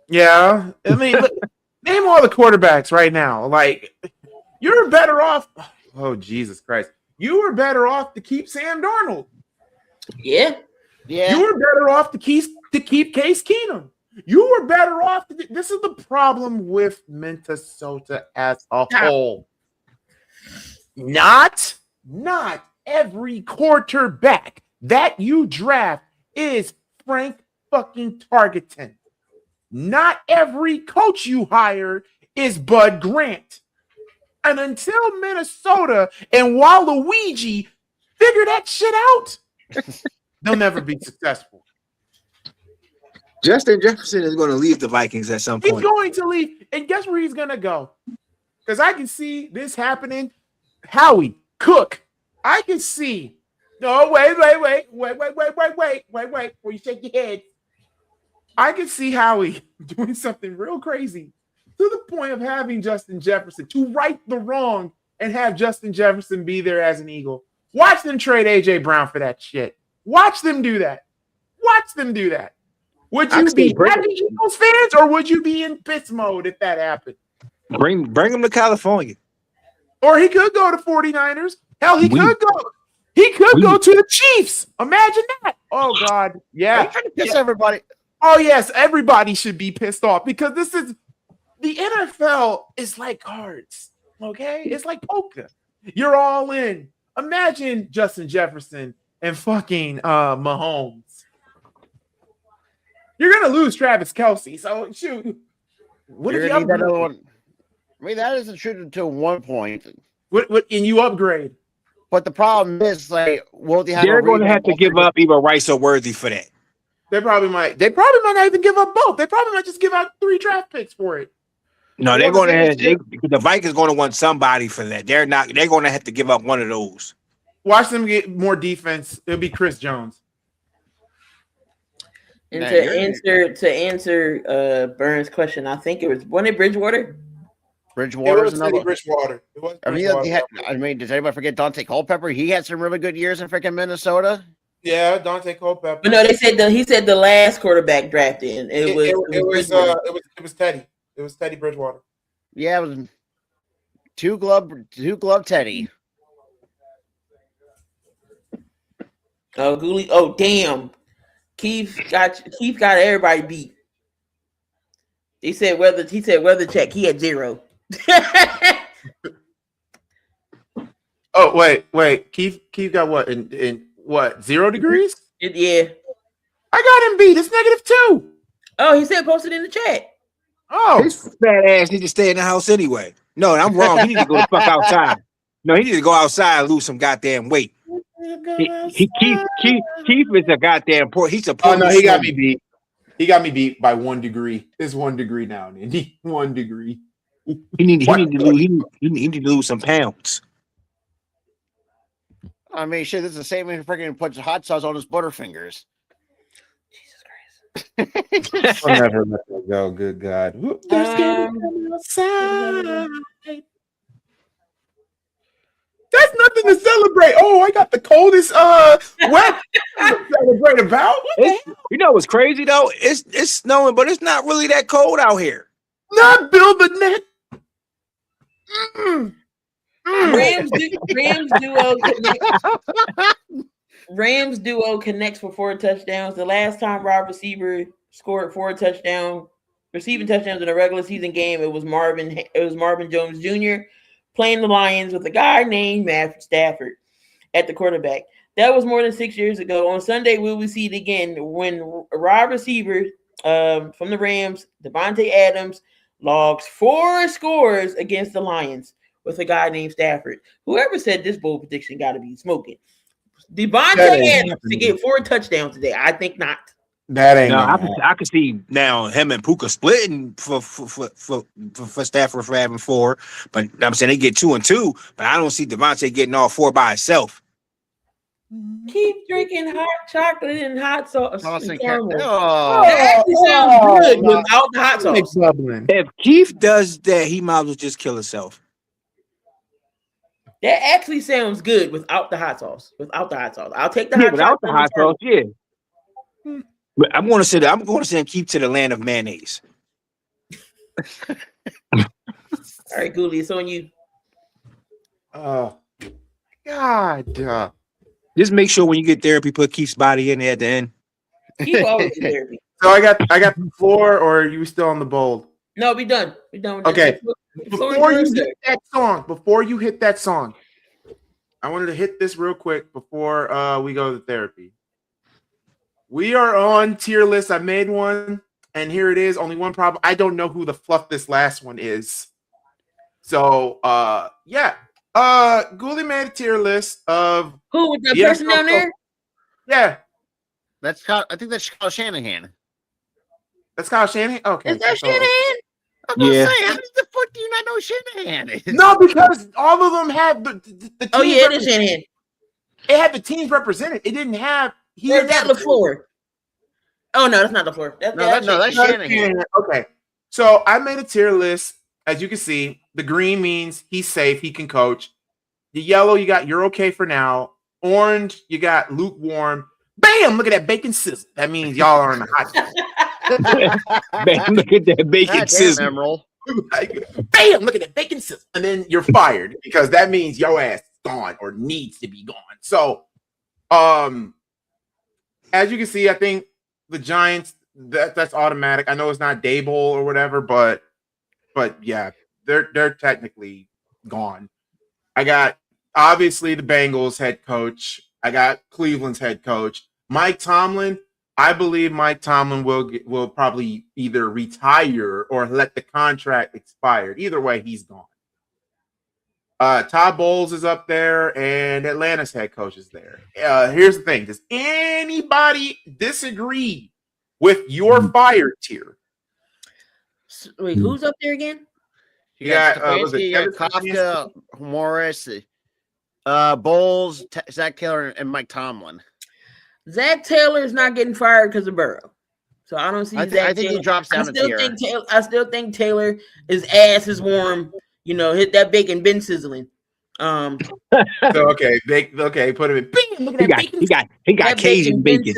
Yeah, I mean, name all the quarterbacks right now. Like, you're better off. Oh, Jesus Christ! You were better off to keep Sam Darnold. Yeah. You were better off to keep Case Keenum. You were better off. This is the problem with Minnesota as a whole. Not every quarterback that you draft is Frank fucking Targeton. Not every coach you hire is Bud Grant. And until Minnesota and Waluigi figure that shit out, they'll never be successful. Justin Jefferson is going to leave the Vikings at some point. He's going to leave. And guess where he's going to go? Because I can see this happening. Howie, Cook. I can see. No, wait. Before you shake your head. I can see Howie doing something real crazy to the point of having Justin Jefferson to right the wrong and have Justin Jefferson be there as an Eagle. Watch them trade A.J. Brown for that shit. Watch them do that. Would you be happy Eagles fans or would you be in piss mode if that happened? Bring him to California. Or he could go to 49ers. Hell, he could go. He could go to the Chiefs. Imagine that. Oh, God. Yeah. Are you trying to piss everybody? Oh, yes. Everybody should be pissed off because this is the NFL is like cards. Okay? It's like poker. You're all in. Imagine Justin Jefferson and fucking Mahomes. You're going to lose Travis Kelce. So, shoot. What if you need that other one? I mean, that is true to one point. And you upgrade. But the problem is, like, they're going to have to give up either Rice or Worthy for that. They probably might not even give up both. They probably might just give out 3 draft picks for it. No, they're going to have the Vikings going to want somebody for that. They're going to have to give up one of those. Watch them get more defense. It'll be Chris Jones. And to answer Burns' question, I think it was Bridgewater. Bridgewater is another. Bridgewater. Does anybody forget Dante Culpepper? He had some really good years in freaking Minnesota. Yeah, Dante Culpepper. But no, he said the last quarterback drafted. It was Teddy. It was Teddy Bridgewater. Yeah, it was two glove Teddy. Oh, Goolie. Oh, damn. Keith got everybody beat. He said weather check. He had 0. Oh, wait. Keith got what? In what? 0 degrees? Yeah. I got him beat. It's -2. Oh, he said post it in the chat. Oh, His fat ass need to stay in the house anyway. No, I'm wrong. He need to go the fuck outside. No, he need to go outside and lose some goddamn weight. Keith is a goddamn poor. He's a oh poor. no, he got me beat. He got me beat by 1 degree. It's 1 degree now, Andy. 1 degree. He need to lose some pounds. I mean, shit, this is the same man who freaking puts hot sauce on his Butterfingers. Jesus Christ. I'll never let that go. Good God. That's nothing to celebrate. Oh, I got the coldest weather to celebrate about. You know what's crazy though? It's snowing, but it's not really that cold out here. Not build the net. Rams duo connects for 4 touchdowns. The last time Rob receiver scored 4 receiving touchdowns in a regular season game, it was Marvin Jones Jr. playing the Lions with a guy named Matthew Stafford at the quarterback. That was more than 6 years ago. On Sunday, we will see it again when Rob receiver from the Rams, Devontae Adams, logs 4 scores against the Lions with a guy named Stafford. Whoever said this bold prediction got to be smoking. Devontae Adams to get 4 touchdowns today. I think not. That ain't. No, I can see now him and Puka splitting for Stafford for having 4, but I'm saying they get 2 and 2. But I don't see Devontae getting all 4 by himself. Keep drinking hot chocolate and hot sauce. And caramel. Oh, That actually sounds good without the hot sauce. If Keith does that, he might as well just kill himself. That actually sounds good without the hot sauce. I'll take the hot without the hot sauce, yeah. But I'm going to send Keith to the land of mayonnaise. All right, Goolie, it's on you. Oh, God. Just make sure when you get therapy, put Keith's body in there at the end. Keith always in therapy. So I got the floor, or are you still on the bold? No, we done. We done with Okay. this. Before you hit that song, I wanted to hit this real quick before we go to therapy. We are on tier list. I made one, and here it is. Only one problem. I don't know who the fluff this last one is. So, yeah. Goolie made a tier list of who with the person down there? Yeah. I think that's Kyle Shanahan. That's Kyle Shanahan? Okay. Is that Shanahan? I'm gonna say, how the fuck do you not know Shanahan is? No, because all of them have the teams. Oh yeah, it is Shanahan. It had the teams represented. It didn't have. Where's that LaFleur? Oh no, that's not LaFleur. That's Shanahan. Okay, so I made a tier list. As you can see, the green means he's safe, he can coach. The yellow, you got you're okay for now. Orange, you got lukewarm. Bam! Look at that bacon sizzle. That means y'all are in the hot seat. Bam! Look at that bacon sizzle. Bam! Look at that bacon sizzle. And then you're fired because that means your ass is gone or needs to be gone. So, as you can see, I think the Giants, that's automatic. I know it's not Daboll or whatever, but yeah, they're technically gone. I got obviously the Bengals head coach. I got Cleveland's head coach. Mike Tomlin, I believe Mike Tomlin will probably either retire or let the contract expire. Either way, he's gone. Todd Bowles is up there, and Atlanta's head coach is there. Here's the thing. Does anybody disagree with your fired tier? Wait, who's up there again? You got Kafka, Morris, Bowles, Zach Taylor, and Mike Tomlin. Zach Taylor is not getting fired because of Burrow. So I don't see I think he drops down a tier. I still think Taylor, his ass is warm. You know, hit that bacon been sizzling. So okay, put him in. Bam, look at that bacon. He got Cajun bacon.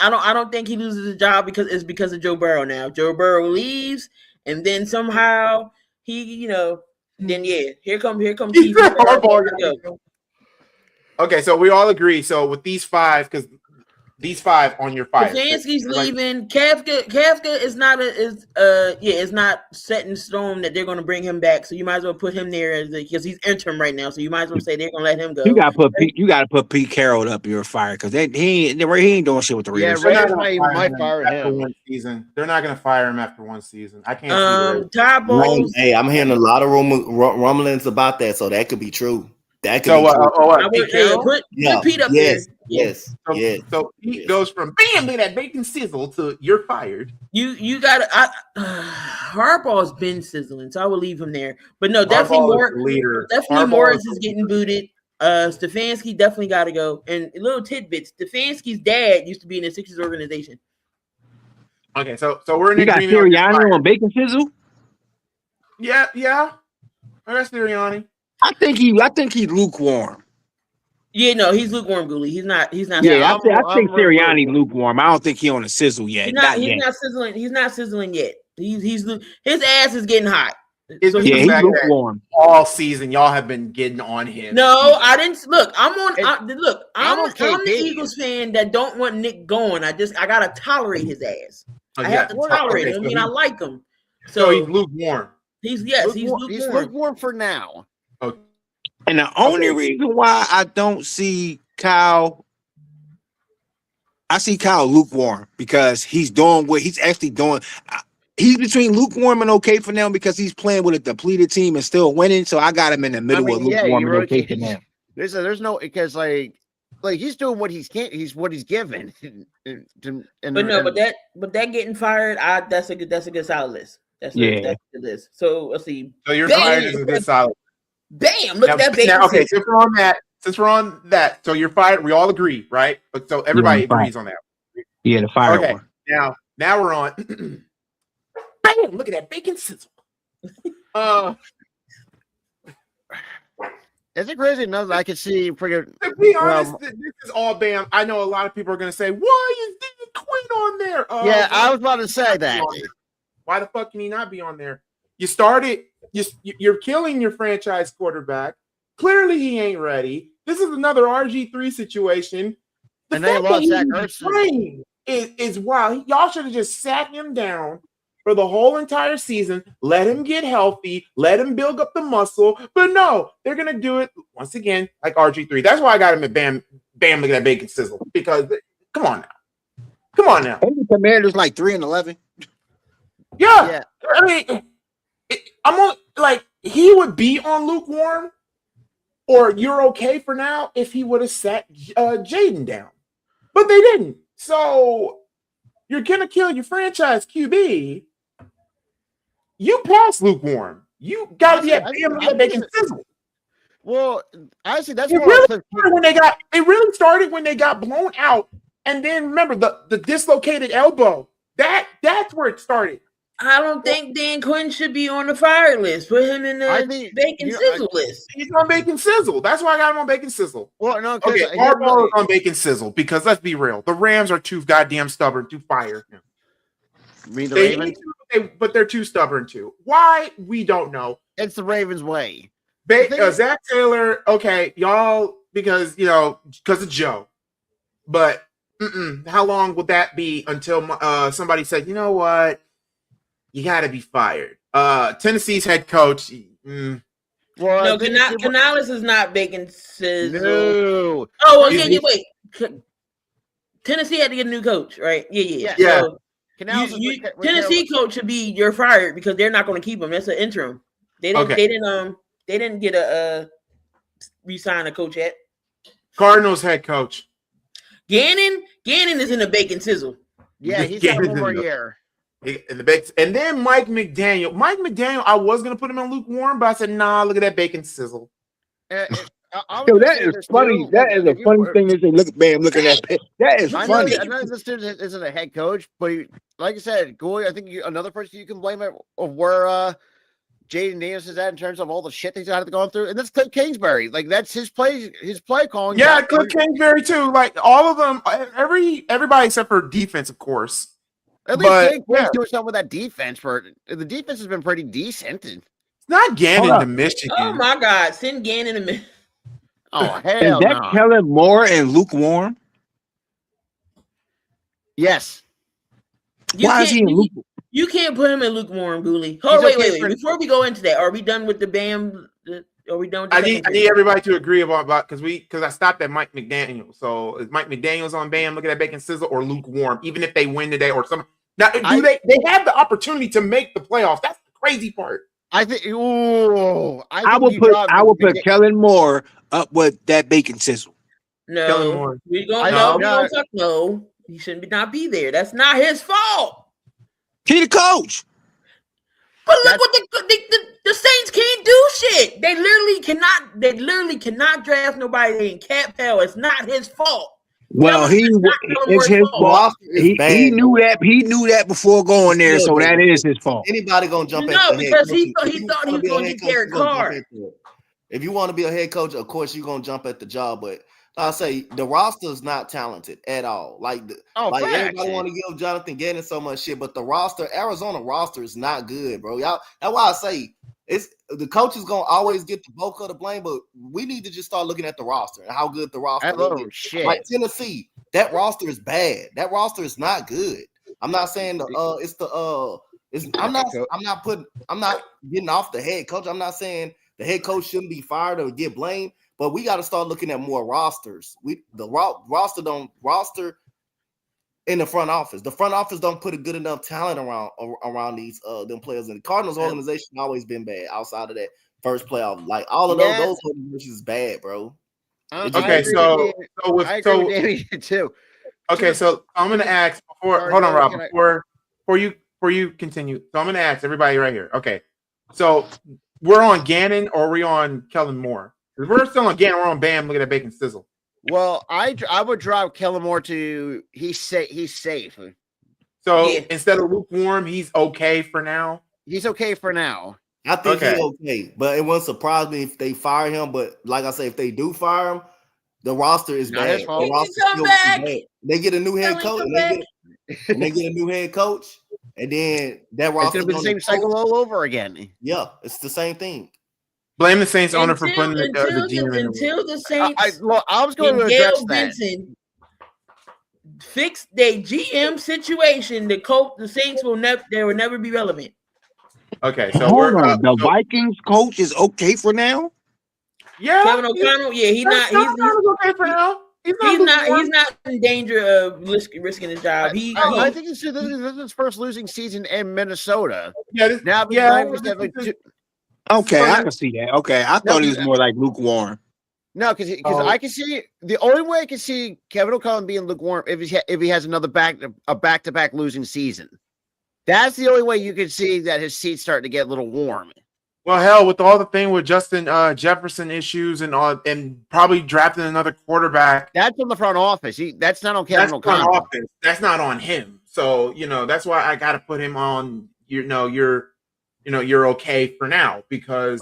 I don't think he loses his job because of Joe Burrow now. Joe Burrow leaves, and then somehow he, then yeah, here come Keith. Okay, so we all agree. So with these 5, because these 5 on your fire. Stefanski's Like, leaving. Kafka is not it's not set in stone that they're going to bring him back. So you might as well put him there because he's interim right now. So you might as well say they're going to let him go. You got to put Pete Carroll up your fire because he ain't doing shit with the Raiders. Yeah, they're not Raiders gonna might fire after him. 1 season. They're not going to fire him after 1 season. I can't see that. Todd Bowles. Hey, I'm hearing a lot of rumblings about that, so that could be true. That could So, be true. Pete Carroll? Put Pete up yes, there. yes, So, yes. so Pete goes from bam, look at that bacon sizzle to you're fired. You got to. Harbaugh's been sizzling, so I will leave him there. But no, definitely Harbaugh is the leader. Definitely Harbaugh Morris is is getting booted. Stefanski definitely got to go. And little tidbits: Stefanski's dad used to be in the Sixers organization. Okay, so we're in You got agreement. Sirianni on bacon sizzle. Yeah. I got Sirianni. I think he's lukewarm. Yeah, no, he's lukewarm, Goolie. He's not. Yeah, I think really Sirianni lukewarm. I don't think he on the sizzle yet. He's Not not yet. sizzling. He's not sizzling yet. His ass is getting hot. It's So the He's fact that lukewarm. all season y'all have been getting on him. No, I didn't look. I'm I'm the KD. Eagles fan that don't want Nick going. I gotta tolerate his ass. Oh, I yeah. have to tolerate Okay, him. so I like him. So he's lukewarm. He's Lukewarm. He's lukewarm. lukewarm for now. Okay. And the only reason why I don't see Kyle, I see Kyle lukewarm because he's doing what he's actually doing. He's between lukewarm and okay for now because he's playing with a depleted team and still winning. So I got him in the middle of lukewarm and okay for now. There's no because like he's doing what he's given. But that getting fired, that's a good solid list. That's a good list. So let's see. So you're fired is a good solid. Bam! Look at that bacon. Now, okay, since we're on that, so you're fired. We all agree, right? But so everybody agrees on that. Yeah, the fire one. Now we're on. Bam! Look at that bacon sizzle. Is it crazy enough that I can see freaking? To be honest, this is all Bam. I know a lot of people are going to say, "Why is Dean Quinn on there?" Yeah, I was about to say that. Why the fuck can he not be on there? You started. You're killing your franchise quarterback. Clearly, he ain't ready. This is another RG3 situation. And they lost Zach Ertz. Is wow. Y'all should have just sat him down for the whole entire season, let him get healthy, let him build up the muscle. But no, they're gonna do it once again like RG3. That's why I got him at Bam. Look at that bacon sizzle. Because come on now. And the Commanders like 3-11. Yeah. I mean, I'm on like he would be on lukewarm, or you're okay for now if he would have sat Jaden down, but they didn't. So you're gonna kill your franchise QB. You pass lukewarm. You gotta be at bacon sizzle. Well, honestly, that's it really started when they got blown out, and then remember the dislocated elbow. That's where it started. I don't think Dan Quinn should be on the fire list. Put him in the bacon sizzle list. He's on bacon sizzle. That's why I got him on bacon sizzle. Well, no, okay, Harbaugh is on bacon sizzle because let's be real, the Rams are too goddamn stubborn to fire him. The Ravens? But they're too stubborn too. Why? We don't know. It's the Ravens' way. Zach Taylor, okay, y'all, because of Joe. But how long will that be until somebody said, you know what? You got to be fired. Tennessee's head coach. Well, no, Canales is not bacon sizzle. No. Oh, well, wait. Tennessee had to get a new coach, right? Yeah. So Tennessee coach should be you're fired because they're not going to keep him. That's an interim. They didn't get a re-sign a coach yet. Cardinals head coach. Gannon is in the bacon sizzle. Yeah, he's got one more year. And then Mike McDaniel. I was gonna put him on lukewarm, but I said, nah, look at that bacon sizzle. That is funny. That is a funny thing to say. Look at that. That is funny. I know this dude isn't a head coach, but like I said, Goolie, I think another person you can blame it of where Jaden Daniels is at in terms of all the shit he's had to go through, and that's Cliff Kingsbury. Like that's his play calling. Yeah, Cliff Kingsbury too. Like all of them, everybody except for defense, of course. At least Kingsbury's doing something with that defense. The defense has been pretty decent. It's not Gannon to Michigan. Oh my God, send Gannon to Michigan. Oh hell! Is that Kellen Moore and lukewarm? Yes. Why is he in lukewarm? You can't put him in lukewarm, Goolie. Oh, wait. Before we go into that, are we done with the Bam? Are we done with the I need everybody to agree about because I stopped at Mike McDaniel. So is Mike McDaniel's on Bam? Look at that bacon sizzle or lukewarm? Even if they win today or some. Now, they have the opportunity to make the playoffs? That's the crazy part. I think. Ooh, I would put Kellen Moore up with that bacon sizzle. No, we gonna talk. No, he shouldn't not be there. That's not his fault. He the coach. But look what the Saints can't do shit. They literally cannot draft nobody in cap hell. It's not his fault. Well, it's his fault. He knew that. He knew that before going there, so that is his fault. Anybody gonna jump at the head coach? He thought he was gonna get Derek Carr. If you want to be a head coach, of course you're gonna jump at the job. But I say the roster is not talented at all. Everybody want to give Jonathan Gannon so much shit, but the Arizona roster is not good, bro. Y'all, that's why I say it's the coach is gonna always get the bulk of the blame, but we need to just start looking at the roster and how good the roster is. Shit. Like Tennessee, that roster is bad. That roster is not good. I'm not saying I'm not getting off the head coach. I'm not saying the head coach shouldn't be fired or get blamed. But we got to start looking at more rosters. Roster in the front office. The front office don't put a good enough talent around these them players. And the Cardinals organization always been bad outside of that first playoff. Like all of those organizations is bad, bro. Okay, so I agree with Danny too. Okay, so I'm gonna ask hold on, Rob, before you continue. So I'm gonna ask everybody right here. Okay, so we're on Gannon or are we on Kellen Moore? We're still on Gannon. We're on Bam. Look at that bacon sizzle. Well, I would drive Kellen Moore to he's safe. So instead of lukewarm, he's okay for now. He's okay for now. I think he's okay, but it wouldn't surprise me if they fire him. But like I say, if they do fire him, the roster is bad. The roster still bad. They get a new head coach, and they get a new head coach, and then that roster it's gonna be the same cycle all over again. Yeah, it's the same thing. Blame the Saints owner for putting the GM until the Saints. I was going to address that. Fix their GM situation. The Saints will never be relevant. Okay, so hold on. The Vikings coach is okay for now. Yeah, Kevin O'Connell. Yeah, he's okay for now. He's not in danger of risking his job. I think this is his first losing season in Minnesota. Okay, I can see that. Okay, I thought he was more like lukewarm. No, because I can see the only way I can see Kevin O'Connell being lukewarm if he has another back-to-back losing season. That's the only way you can see that his seat's starting to get a little warm. Well, hell, with all the thing with Justin Jefferson issues and probably drafting another quarterback. That's on the front office. That's not on Kevin O'Connell. That's not on him. So that's why I got to put him on. You're okay for now because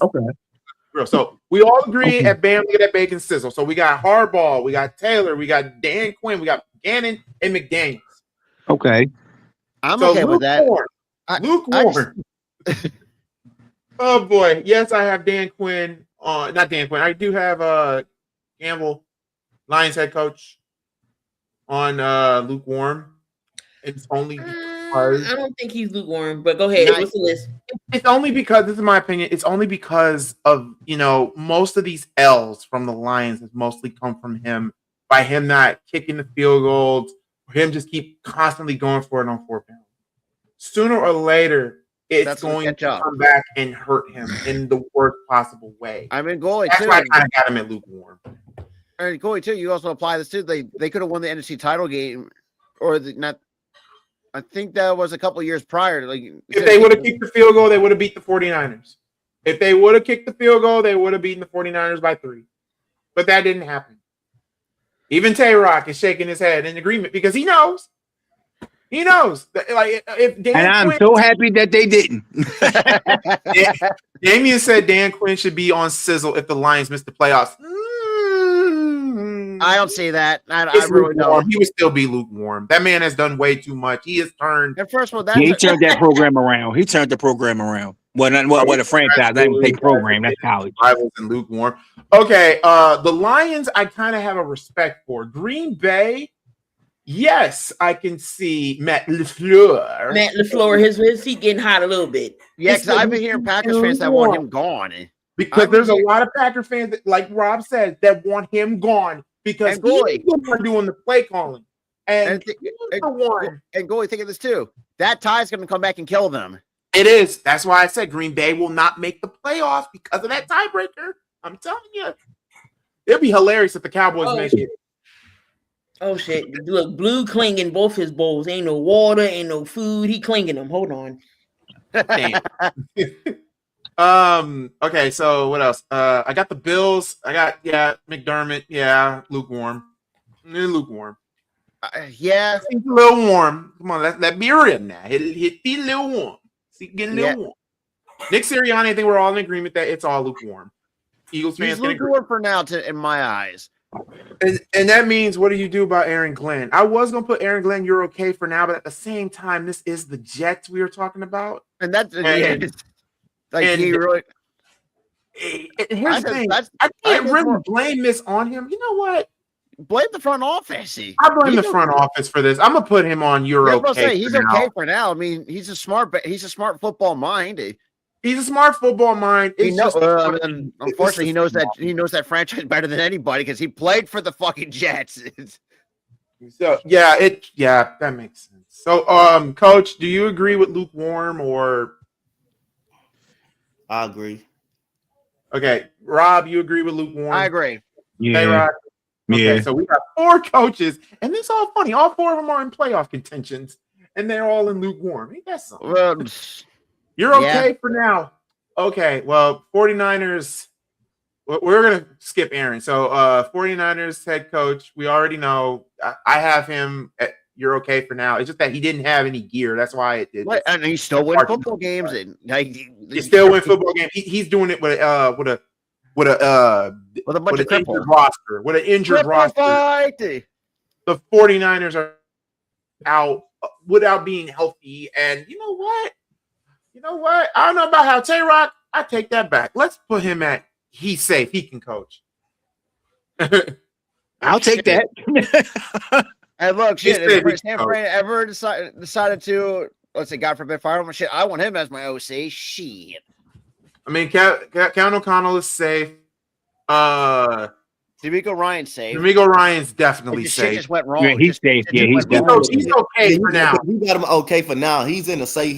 so we all agree at Bam to get that bacon sizzle. So we got Harbaugh, we got Taylor, we got Dan Quinn, we got Gannon and McDaniels. Okay, I'm okay with that. Lukewarm. Oh boy, yes, I have Dan Quinn. Not Dan Quinn. I do have Gamble, Lions head coach, on lukewarm. It's only because I don't think he's lukewarm, but go ahead. What's the list? It's only because this is my opinion. It's only because of most of these L's from the Lions has mostly come from him by him not kicking the field goals, or him just keep constantly going for it on 4th down. Sooner or later, it's going to come back and hurt him in the worst possible way. I mean, Goolie That's too. why I kind of got him at lukewarm. And Goolie too. You also apply this too. They could have won the NFC title game, or not. I think that was a couple of years prior. If they would have kicked the field goal, they would have beat the 49ers. If they would have kicked the field goal, they would have beaten the 49ers by 3. But that didn't happen. Even Tay-Rock is shaking his head in agreement because he knows. He knows. If Dan I'm so happy that they didn't. Damian said Dan Quinn should be on sizzle if the Lions missed the playoffs. I don't see that. I really don't. He would still be lukewarm. That man has done way too much. He has turned. And first of all, he turned that program around. He turned the program around. What a franchise? That didn't take program. That's college. Rivals and lukewarm. Okay, the Lions, I kind of have a respect for. Green Bay, Yes, I can see Matt LaFleur. Matt LaFleur, his feet getting hot a little bit. Yeah, It's because the- I've been hearing Packers fans that want him gone. Because I've there's a been lot of Packer fans, that, like Rob says, that want him gone because And he's Goy. the one doing the play calling. And And, he's the one. and Goalie, think of this too. That tie's going to come back and kill them. It is. That's why I said Green Bay will not make the playoffs because of that tiebreaker. I'm telling you. It'd be hilarious if the Cowboys make it. Oh shit! Look, Blue clinging both his bowls. Ain't no water, ain't no food. He clinging them. Hold on. Damn. Okay, so what else? I got the Bills. I got McDermott. Yeah, lukewarm. Lukewarm. Yeah. It's a little warm. Come on, let beer in there. It be a little warm. See, get a little warm. Nick Sirianni, I think we're all in agreement that it's all lukewarm. Eagles fans He's can agree. lukewarm for now, in my eyes. And that means, what do you do about Aaron Glenn? I was gonna put Aaron Glenn, you're okay for now, but at the same time, this is the Jets we were talking about. And that's And he really. here's the thing. I can't really blame this on him. You know what? Blame the front office. I blame the front office for this. I'm gonna put him on. You're okay. He's okay for now. I mean, he's a smart football mind. He's a smart football mind. Unfortunately, he knows that franchise better than anybody because he played for the fucking Jets. So that makes sense. So, Coach, do you agree with lukewarm or? I agree. Okay, Rob, you agree with lukewarm? I agree. Yeah. Hey, Rob. Okay, Yeah. so we got 4 coaches, and this is all funny. All 4 of them are in playoff contentions, and they're all in lukewarm. Ain't that something? Well, You're okay for now. Okay, well, 49ers, we're going to skip Aaron. So, 49ers head coach, we already know. I have him at you're okay for now. It's just that he didn't have any gear. That's why it did. And he still win football games. And he still win football games. He's doing it with a bunch of injured roster. With an injured roster. The 49ers are out without being healthy. And you know what? I don't know about how Tay-Rock. I take that back. Let's put him at he's safe. He can coach. I'll take that. And look, shit, if San Fran ever decided to, let's say, God forbid, fire him, shit, I want him as my OC. Shit. I mean, Count O'Connell is safe. D'Amico Ryan's safe. D'Amico Ryan's definitely safe. Shit just went wrong. Yeah, he's safe. Yeah, he's okay for now. We got him okay for now. He's in the safe.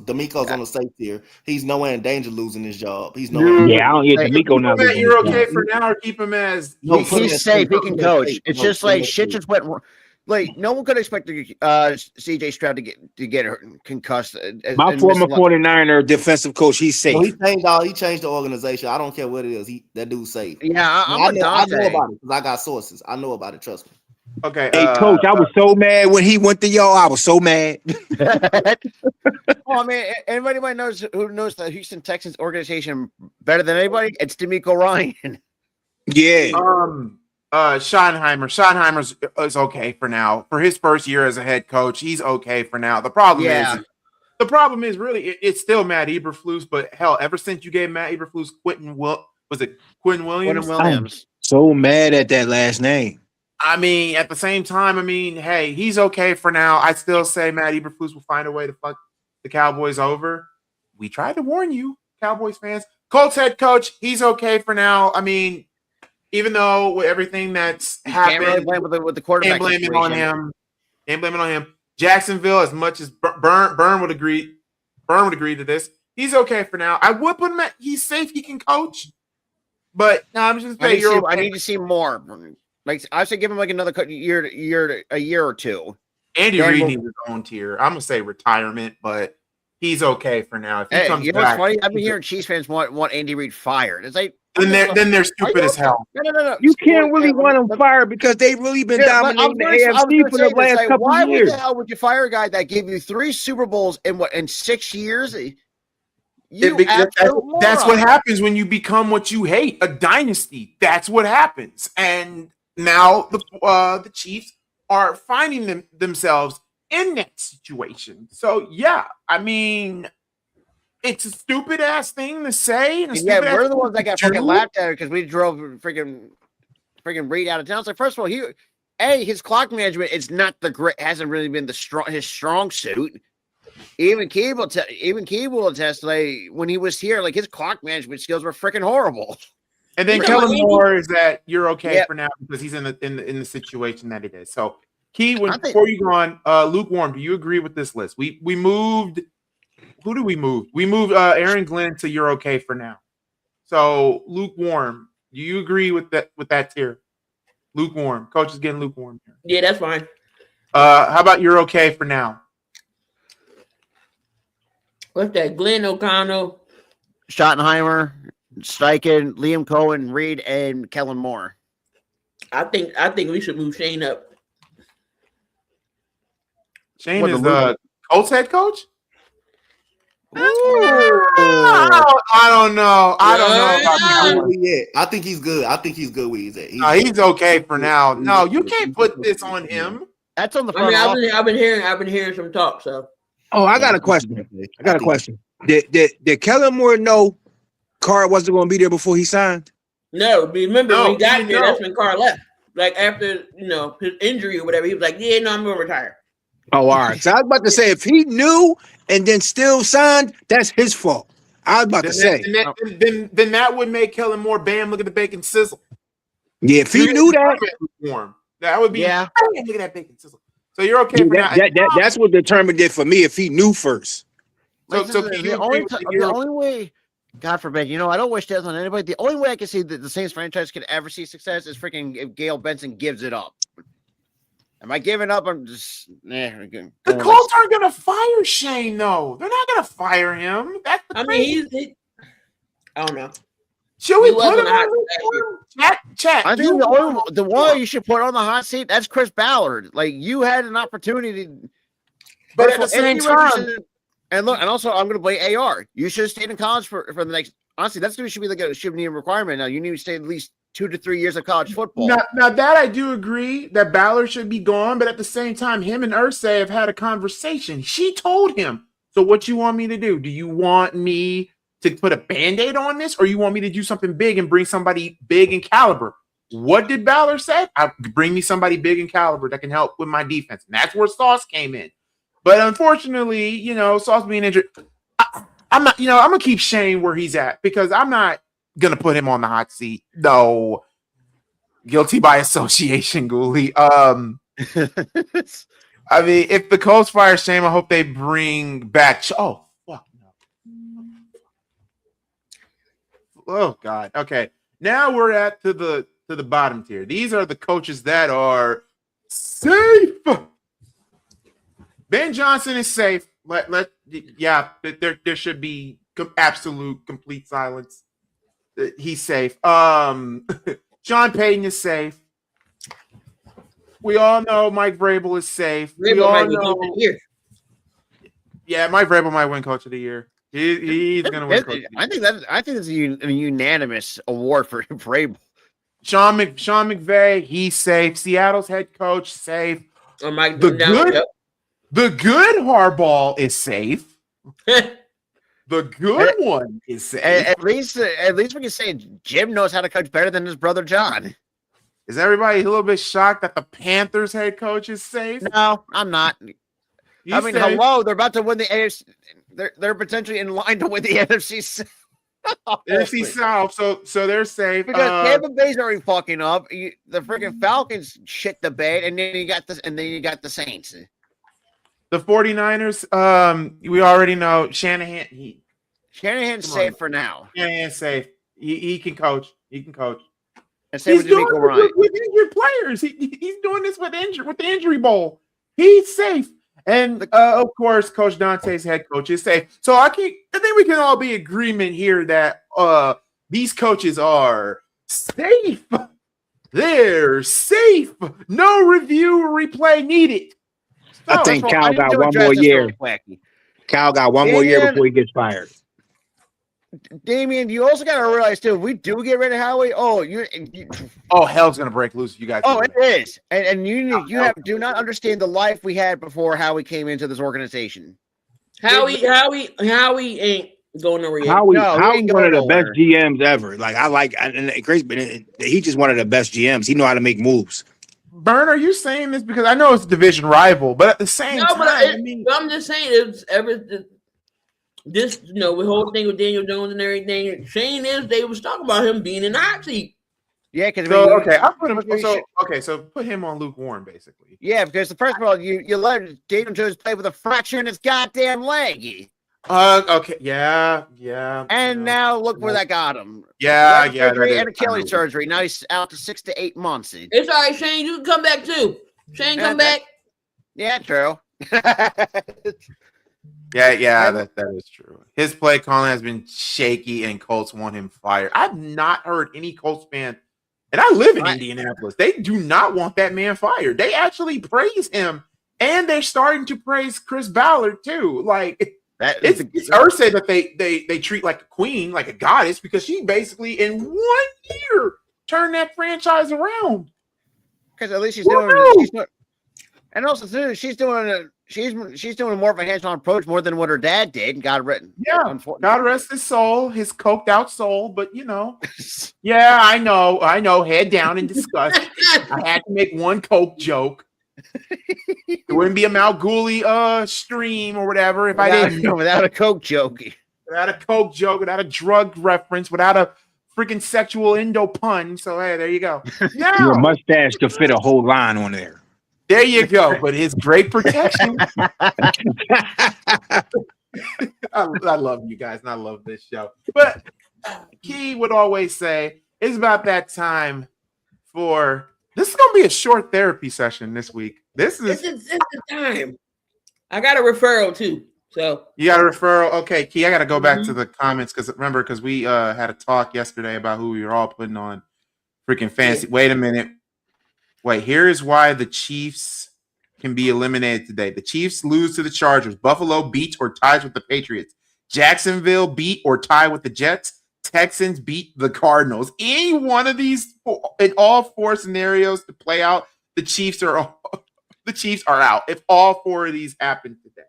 D'Amico's on the safe tier. He's nowhere in danger of losing his job. He's nowhere. Yeah, I don't get D'Amico now. You're okay for now, or keep him as he's safe. He can coach. It's just like shit just went wrong. Like no one could expect CJ Stroud to get concussed. My former 49er defensive coach, he's safe. Well, he changed the organization. I don't care what it is. That dude's safe. Yeah, I know about it because I got sources. I know about it. Trust me. Okay. Hey, coach, I was so mad when he went to y'all. I was so mad. Well, I mean, anybody who knows the Houston Texans organization better than anybody? It's D'Amico Ryan. Yeah. Schottenheimer is okay for now. For his first year as a head coach, he's okay for now. The problem is really it's still Matt Eberflus, but hell, ever since you gave Matt Eberflus Quentin Williams? I'm so mad at that last name. I mean, at the same time, hey, he's okay for now. I still say Matt Eberflus will find a way to fuck the Cowboys over. We tried to warn you, Cowboys fans. Colts head coach, he's okay for now. I mean, even though with everything that's happened, can't really blame with the quarterback. Can't blame it on him. Jacksonville, as much as Burn would agree to this, he's okay for now. I would put him at he's safe. He can coach, but no, I'm just saying I need to see more. Like I say, give him like another a year or two. Andy Reid needs his own tier. I'm gonna say retirement, but he's okay for now. If he comes back, what's funny? I've been hearing Chiefs fans want Andy Reid fired. It's like. Then they're stupid as hell. No. You can't really want them fired because they've really been dominating the AFC for the last couple of years. Why the hell would you fire a guy that gave you 3 Super Bowls in 6 years? That's what happens when you become what you hate, a dynasty. That's what happens. And now the Chiefs are finding themselves in that situation. So yeah, I mean. It's a stupid ass thing to say. We're the ones that got fucking laughed at because we drove freaking Reed out of town. So first of all, his clock management is not the great. Hasn't really been his strong suit. Even Keeble will attest, like when he was here, like his clock management skills were freaking horrible. And then You know Kellen what, Moore is that you're okay Yep. for now because he's in the situation that it is. So Key, I think- before you go on, lukewarm, do you agree with this list? We moved. Who did we move? We moved Aaron Glenn to you're okay for now. So lukewarm, do you agree with that tier? Lukewarm. Coach is getting lukewarm here. Yeah, that's fine. How about you're okay for now? What's that? Glenn O'Connell. Schottenheimer, Steichen, Liam Cohen, Reed, and Kellen Moore. I think we should move Shane up. Shane What, is the the Colts head coach? Ooh. I don't know. I don't know about that Where one. he at? I think he's good. I think he's good where he's at. He's okay for now. No, you can't put this on him. That's on the I front mean, office. I've been hearing some talk. So Oh, I got a question. Did Kellen Moore know Carr wasn't going to be there before he signed? no, remember No, when he got he here, know. that's when Carr left. Like after his injury or whatever, he was like, "Yeah, no, I'm gonna retire." Oh, all right. So I was about to say, if he knew and then still signed, that's his fault. I was about to say, Then that would make Kellen Moore, bam, look at the bacon sizzle. yeah, if he knew that, Warm. That would be, Yeah. bam, look at that bacon sizzle. So you're okay for now. that's what determined it for me. If he knew first, Like, So this is can you the only agree with the only way, God forbid, I don't wish death on anybody. The only way I can see that the Saints franchise could ever see success is freaking if Gail Benson gives it up. Am I giving up? I'm just The Colts aren't going to fire Shane, though. They're not going to fire him. That's the I crazy. mean, I don't know. Should we he put him wasn't hot on the chat? I think the one you should put on the hot seat, that's Chris Ballard. Like, you had an opportunity, But at the same time, and look, and also I'm going to play AR. You should have stayed in college for the next. Honestly, that's should be a requirement now. You need to stay at least 2 to 3 years of college football. now that I do agree that Ballard should be gone, but at the same time, him and Irsay have had a conversation. She told him, so what you want me to do? Do you want me to put a Band-Aid on this, or you want me to do something big and bring somebody big in caliber? What did Ballard say? Bring me somebody big in caliber that can help with my defense. And that's where Sauce came in. But unfortunately, Sauce being injured, I'm not, I'm going to keep Shane where he's at because I'm not going to put him on the hot seat. No. Guilty by association, Goolie. I mean, if the Colts fire Shane, I hope they bring back. Oh, fuck no. Oh, God. Okay. Now we're at to the bottom tier. These are the coaches that are safe. Ben Johnson is safe. There should be absolute complete silence. He's safe. Sean Payton is safe. We all know Mike Vrabel is safe. We all know. Yeah, Mike Vrabel might win Coach of the Year. He's gonna win. Coach of the Year. I think that's a unanimous award for Vrabel. Sean McVay, he's safe. Seattle's head coach safe. The good Harbaugh is safe. The good one is safe. At least we can say Jim knows how to coach better than his brother John. Is everybody a little bit shocked that the Panthers head coach is safe? No, I'm not. He's safe. Hello, they're about to win the AFC. They're potentially in line to win the NFC South. NFC South, so they're safe. Because Tampa Bay's already fucking up. The freaking Falcons shit the bed, and then you got the Saints. The 49ers, we already know Shanahan. Shanahan's safe for now. Shanahan's safe. He can coach. He can coach. And same with DeMeco Ryan. With injured players. He's doing this with the injury bowl. He's safe. And of course, Coach Dante's head coach is safe. So I think we can all be in agreement here that these coaches are safe. They're safe. No review or replay needed. I think Cal got one more year. Cal got one more year before he gets fired. Damian, you also got to realize too, if we do get rid of Howie, hell's gonna break loose. You guys. It is, and you do not understand the life we had before Howie came into this organization. Howie ain't going nowhere yet. Howie's one of the best GMs ever. Like and great, but he's just one of the best GMs. He know how to make moves. Bern, are you saying this because I know it's a division rival, but at the same No, but time, I mean, I'm just saying it's this, the whole thing with Daniel Jones and everything. Shane is they was talking about him being an oxy. Yeah, because so okay, I put him. So put him on lukewarm, basically. Yeah, because the first of all, you let Daniel Jones play with a fracture in his goddamn leg. Okay, yeah. And now look where that got him. Yeah, Leg surgery and that is Achilles surgery. Now he's out to 6 to 8 months. It's all right, Shane. You can come back too. Shane, come back. Yeah, true. Yeah, that is true. His play calling has been shaky, and Colts want him fired. I've not heard any Colts fan, and I live in Indianapolis. They do not want that man fired. They actually praise him, and they're starting to praise Chris Ballard too. Like it's Ursay that they treat like a queen, like a goddess, because she basically in 1 year turned that franchise around. Because at least she's doing. And also, too, she's doing more of a hands-on approach more than what her dad did. And God rest his soul, his coked out soul. But yeah, I know. Head down in disgust. I had to make one coke joke. It wouldn't be a Mount Goolie stream or whatever if I didn't. Without a coke joke, without a drug reference, without a freaking sexual endo pun. So hey, there you go. Your mustache could fit a whole line on there. There you go. But his great protection. I love you guys, and I love this show. But Key would always say, it's about that time for... This is going to be a short therapy session this week. This is the time. I got a referral, too. So you got a referral? Okay, Key, I got to go back to the comments because we had a talk yesterday about who we were all putting on freaking fantasy. Wait a minute. Wait, here is why the Chiefs can be eliminated today. The Chiefs lose to the Chargers. Buffalo beats or ties with the Patriots. Jacksonville beat or tie with the Jets. Texans beat the Cardinals. Any one of these, in all four scenarios to play out, the Chiefs are out. If all four of these happen today,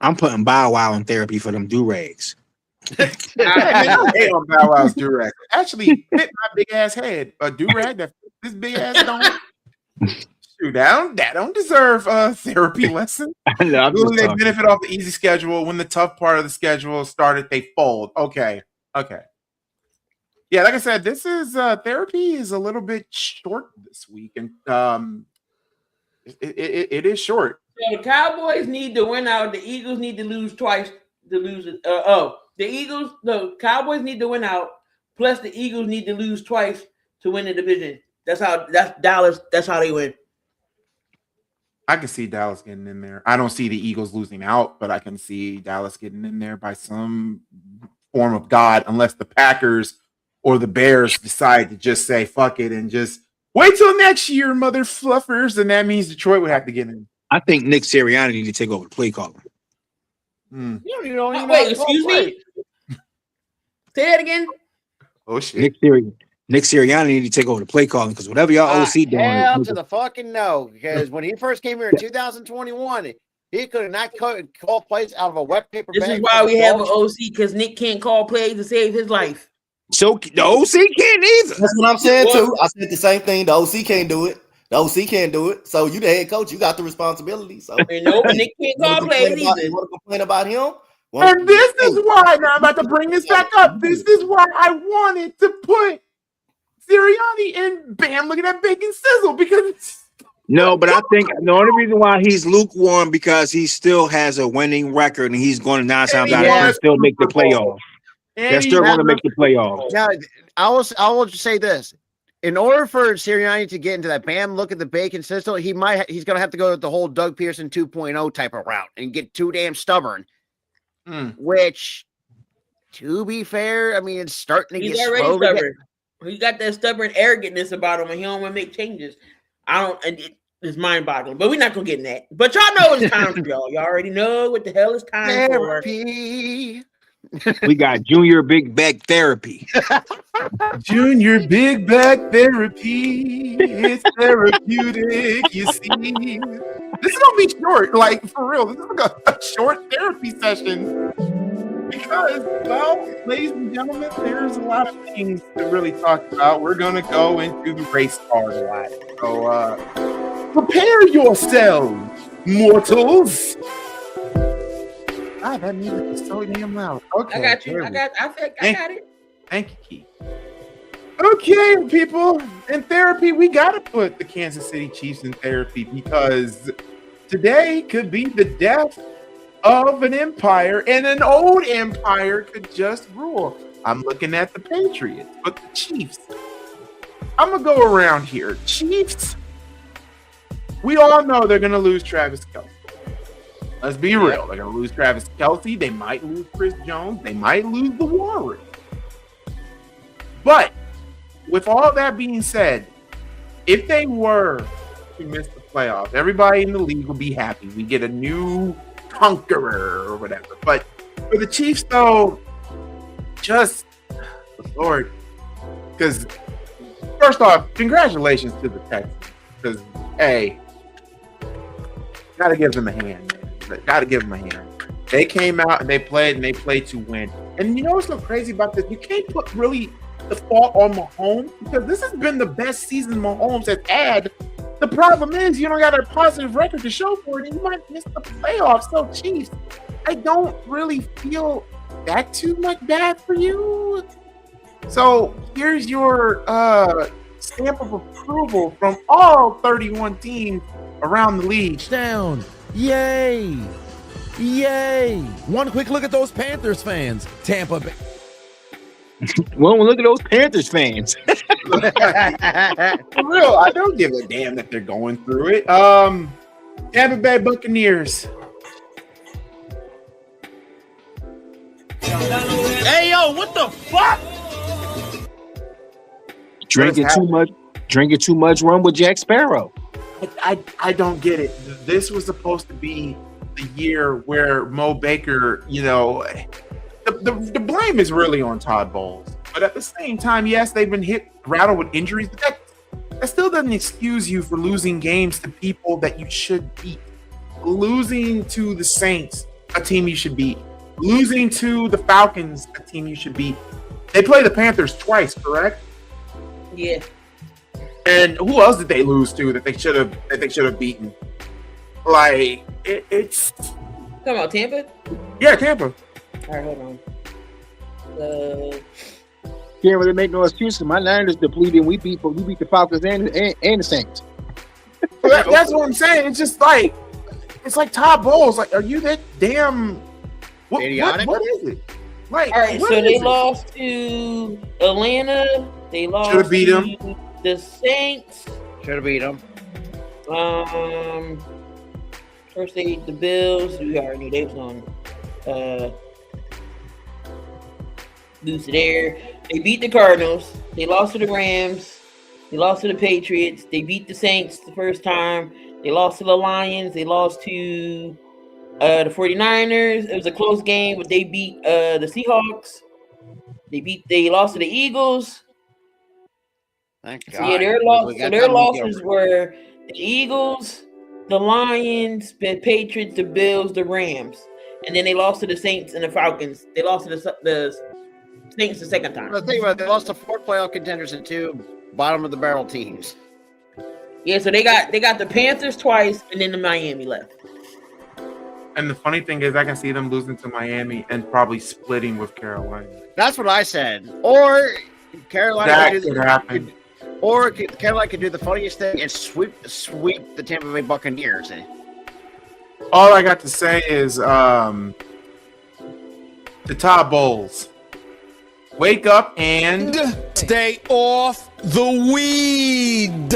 I'm putting Bow Wow in therapy for them do-rags. I hate on Bow Wow's do-rag. Actually, fit my big ass head. A do-rag that fits this big ass don't. Shoot, that don't deserve a therapy lesson. They benefit off the easy schedule. When the tough part of the schedule started, they fold. Okay. Yeah, like I said, this is therapy is a little bit short this week, and it is short. So the Cowboys need to win out. The Eagles need to lose twice to lose it. The Cowboys need to win out. Plus, the Eagles need to lose twice to win the division. That's Dallas. That's how they win. I can see Dallas getting in there. I don't see the Eagles losing out, but I can see Dallas getting in there by some form of God, unless the Packers or the Bears decide to just say fuck it and just wait till next year, mother fluffers, and that means Detroit would have to get in. I think Nick Sirianni need to take over the play calling. Wait, excuse me? Say that again? Oh, shit. Nick Sirianni need to take over the play calling because whatever y'all OC doing. Hell to the fucking no. Because when he first came here in 2021, he could not call plays out of a wet paper bag. This is why we have an OC, because Nick can't call plays to save his life. So the OC can't either. That's what I'm saying too. I said the same thing. The OC can't do it. So you the head coach. You got the responsibility. So Nick can't call plays either. You want to complain about him? And this is why, now I'm about to bring this back up. This is why I wanted to put Sirianni in. Bam, look at that bacon sizzle, because no, but I think the only reason why he's lukewarm because he still has a winning record and he's going to 9 times out of 10 still make the playoffs. They're still going to make the playoffs. Now, I will just say this: in order for Sirianni to get into that bam, look at the bacon sizzle, he's going to have to go with the whole Doug Pearson 2.0 type of route and get too damn stubborn. Which, to be fair, I mean, it's starting to get slowly. Stubborn. He got that stubborn arrogantness about him, and he don't want to make changes. It's mind-boggling, but we're not gonna get in that. But y'all know it's time for y'all. Y'all already know what the hell is time therapy. We got Junior Big Back Therapy. Junior Big Back Therapy. It's therapeutic, you see. This is gonna be short, like for real. This is like a short therapy session. Because, well, ladies and gentlemen, there's a lot of things to really talk about. We're going to go into the race card a lot. So, prepare yourselves, mortals. God, that music is so damn loud. Okay. I got you. I got it. Thank you, Keith. Okay, people. In therapy, we got to put the Kansas City Chiefs in therapy because today could be the death of an empire, and an old empire could just rule. I'm looking at the Patriots, but the Chiefs. I'm going to go around here. Chiefs, we all know they're going to lose Travis Kelce. Let's be real. They're going to lose Travis Kelce. They might lose Chris Jones. They might lose the Warriors. But with all that being said, if they were to miss the playoffs, everybody in the league will be happy. We get a new conqueror or whatever. But for the Chiefs, though, just Lord, because first off, congratulations to the Texans. Because, hey, gotta give them a hand, man. Gotta give them a hand. They came out and they played to win. And you know what's so crazy about this? You can't put really the fault on Mahomes because this has been the best season Mahomes has had. The problem is you don't got a positive record to show for it, and you might miss the playoffs. So, Chiefs, I don't really feel that too much bad for you. So here's your stamp of approval from all 31 teams around the league. Down. Yay! Yay! One quick look at those Panthers fans. Tampa Bay. Well, look at those Panthers fans. For real, I don't give a damn that they're going through it. Tampa Bay Buccaneers. Hey, yo, what the fuck? Drinking too much rum with Jack Sparrow. I don't get it. This was supposed to be the year where Mo Baker, you know, the blame is really on Todd Bowles. But at the same time, yes, they've been rattled with injuries, but that still doesn't excuse you for losing games to people that you should beat. Losing to the Saints, a team you should beat. Losing to the Falcons, a team you should beat. They play the Panthers twice, correct? Yeah. And who else did they lose to that they should have beaten? Like it's Talking about Tampa? Yeah, Tampa. All right, hold on. Can't really make no excuses. My Niners depleted. We beat the Falcons and the Saints. That's what I'm saying. It's just like Todd Bowles. Like, are you that damn idiotic? What is it? Like, All right, so they lost to Atlanta. They lost Should have beat them. The Saints. Should have beat them. First they beat the Bills. We already knew they was on lose there. They beat the Cardinals. They lost to the Rams. They lost to the Patriots. They beat the Saints the first time. They lost to the Lions. They lost to the 49ers. It was a close game, but they beat the Seahawks. They lost to the Eagles. Thank God. So yeah, their losses were the Eagles, the Lions, the Patriots, the Bills, the Rams, and then they lost to the Saints and the Falcons. They lost to the Saints the second time. Well, think about it, they lost to 4 playoff contenders and 2 bottom of the barrel teams. Yeah, so they got the Panthers twice, and then the Miami left. And the funny thing is, I can see them losing to Miami and probably splitting with Carolina. That's what I said. Or Carolina That could happen. Or Carolina could do the funniest thing and sweep the Tampa Bay Buccaneers. All I got to say is to Todd Bowles, wake up and stay off the weed.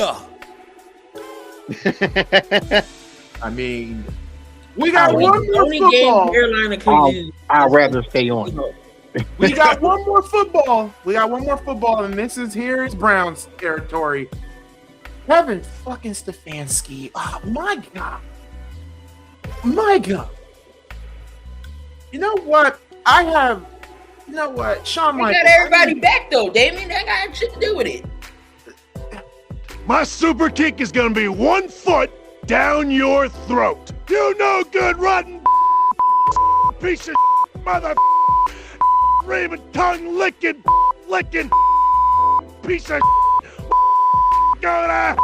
I mean, we got one more Only game football. Carolina can do. I'd rather stay on. We got one more football. And this is here's Browns territory. Kevin fucking Stefanski. Oh my God. You know what? Shawn They Michaels. got everybody back though, Damien. That got shit to do with it. My super kick is gonna be 1 foot down your throat. You no good, rotten piece of mother. raven tongue licking piece of gonna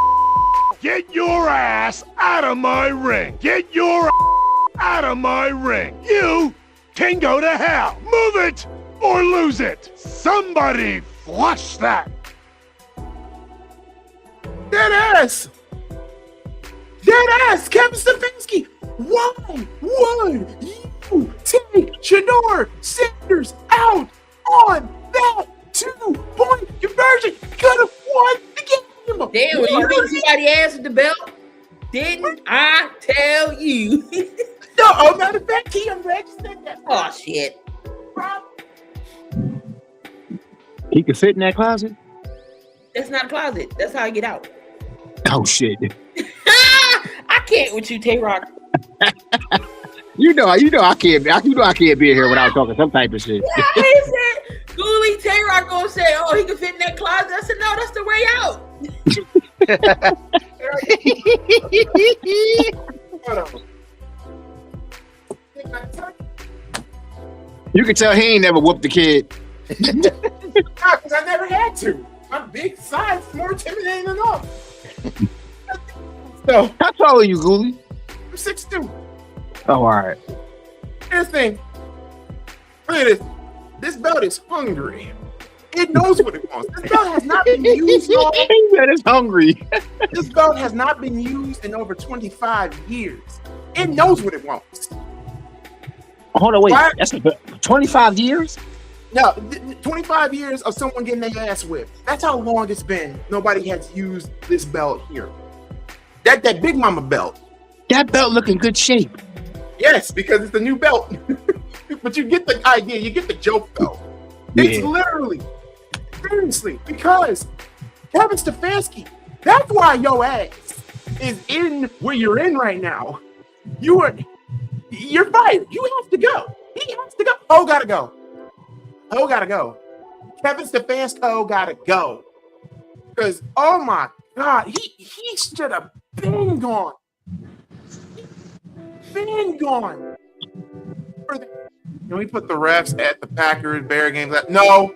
get your ass out of my ring. Get your out of my ring. You can go to hell. Move it or lose it. Somebody flush that. Dead ass. Kevin Stefanski. Why would you take Shador Sanders out on that 2-point conversion? Could have won the game. Damn, when you beat somebody ass with the belt, didn't I tell you? No, matter of fact, I'm registered that. Oh shit. He can fit in that closet. That's not a closet. That's how I get out. Oh shit! I can't with you, Tay-Rock. You know I can't. I can't be here without talking some type of shit. Yeah, he said, Goolie, Tay-Rock gonna say, oh, he can fit in that closet. I said, no, that's the way out. You can tell he ain't never whooped the kid. Because I never had to. My big size is more intimidating than all. So, How tall are you, Goolie? I'm 6'2". Oh, all right. Here's the thing. Look at this. This belt is hungry. It knows what it wants. This belt has not been used. He said it's hungry. This belt has not been used in over 25 years. It knows what it wants. Hold on, wait. Why- That's 25 years? No, 25 years of someone getting their ass whipped. That's how long it's been. Nobody has used this belt here. That Big Mama belt. That belt look in good shape. Yes, because it's the new belt. But you get the idea. You get the joke, though. It's Yeah. literally, seriously, because Kevin Stefanski, that's why your ass is in where you're in right now. You're fired. You have to go. He has to go. Oh, gotta go. Oh, gotta go. Kevin Stefanski gotta go. Because, oh my God, he should have been gone. Been gone. Can we put the refs at the Packers Bear games? No.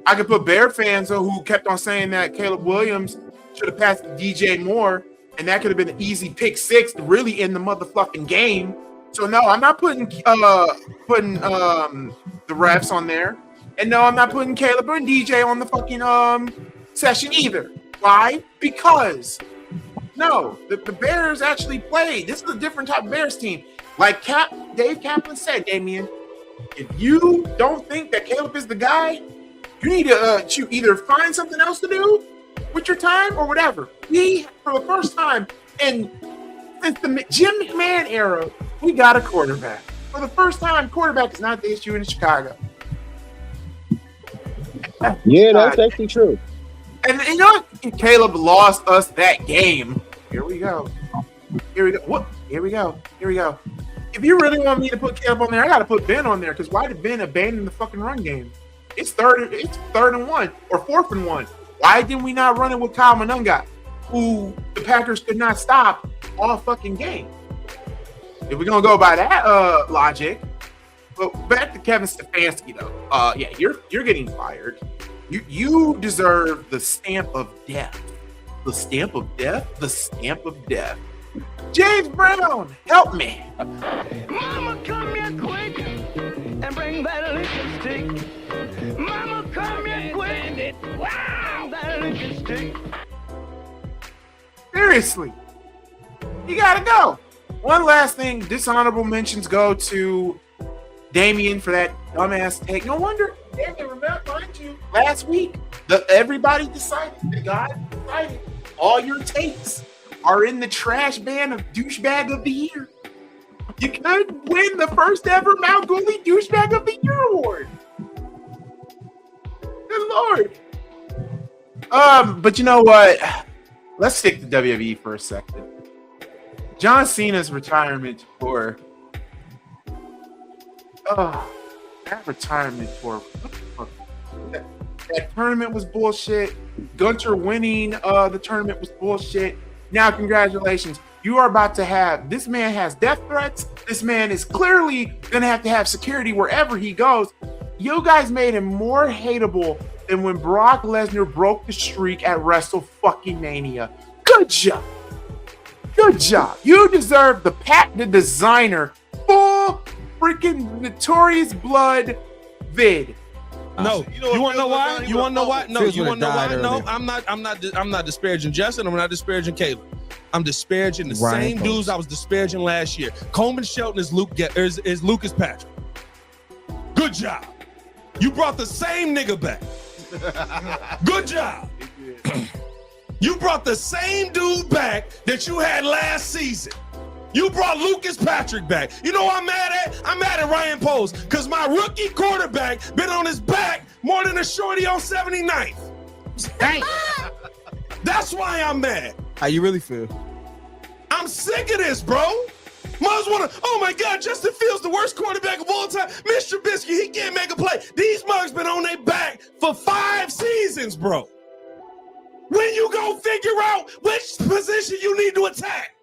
I could put Bear fans who kept on saying that Caleb Williams should have passed to DJ Moore, and that could have been an easy pick six to really end the motherfucking game. So no, I'm not putting the refs on there, and no, I'm not putting Caleb or DJ on the fucking session either. Why? Because no, the Bears actually played. This is a different type of Bears team. Like Dave Kaplan said, Damien, if you don't think that Caleb is the guy, you need to either find something else to do with your time or whatever. We, for the first time since the Jim McMahon era, we got a quarterback. For the first time, quarterback is not the issue in Chicago. Yeah, that's actually true. And you know what? Caleb lost us that game. Here we go. What? Here we go. If you really want me to put Caleb on there, I got to put Ben on there. Because why did Ben abandon the fucking run game? It's third and 1 or 4th and 1. Why didn't we not run it with Kyle Monunga, who the Packers could not stop all fucking game? If we're gonna go by that logic, but back to Kevin Stefanski though. Yeah, you're getting fired. You deserve the stamp of death. The stamp of death. The stamp of death. James Brown, help me. Mama, come here quick and bring that liquor stick. Mama, come here quick. Wow, that liquor stick. Seriously, you gotta go. One last thing, dishonorable mentions go to Damien for that dumbass take. No wonder, Damien, remember, mind you, last week, everybody decided, the God decided, all your takes are in the trash ban of douchebag of the year. You could win the first ever Mount Goolie douchebag of the year award. Good Lord. But you know what? Let's stick to WWE for a second. John Cena's retirement tour. That retirement tour. What the fuck? That tournament was bullshit. Gunter winning the tournament was bullshit. Now, congratulations. You are about to have, this man has death threats. This man is clearly going to have security wherever he goes. You guys made him more hateable than when Brock Lesnar broke the streak at WrestleMania. Good job. Good job. You deserve the patented designer full freaking Notorious Blood vid. No, you want to know why? You want to know why? No, you want to know why? No, I'm not disparaging Justin. I'm not disparaging Caleb. I'm disparaging the same dudes I was disparaging last year. Coleman Shelton is Lucas Patrick. Good job. You brought the same nigga back. Good job. You brought the same dude back that you had last season. You brought Lucas Patrick back. You know what I'm mad at? I'm mad at Ryan Poles because my rookie quarterback been on his back more than a shorty on 79th. That's why I'm mad. How you really feel? I'm sick of this, bro. Muz wanna, oh my God, Justin Fields, the worst quarterback of all time. Mr. Trubisky, he can't make a play. These mugs been on their back for 5 seasons, bro. When you go figure out which position you need to attack?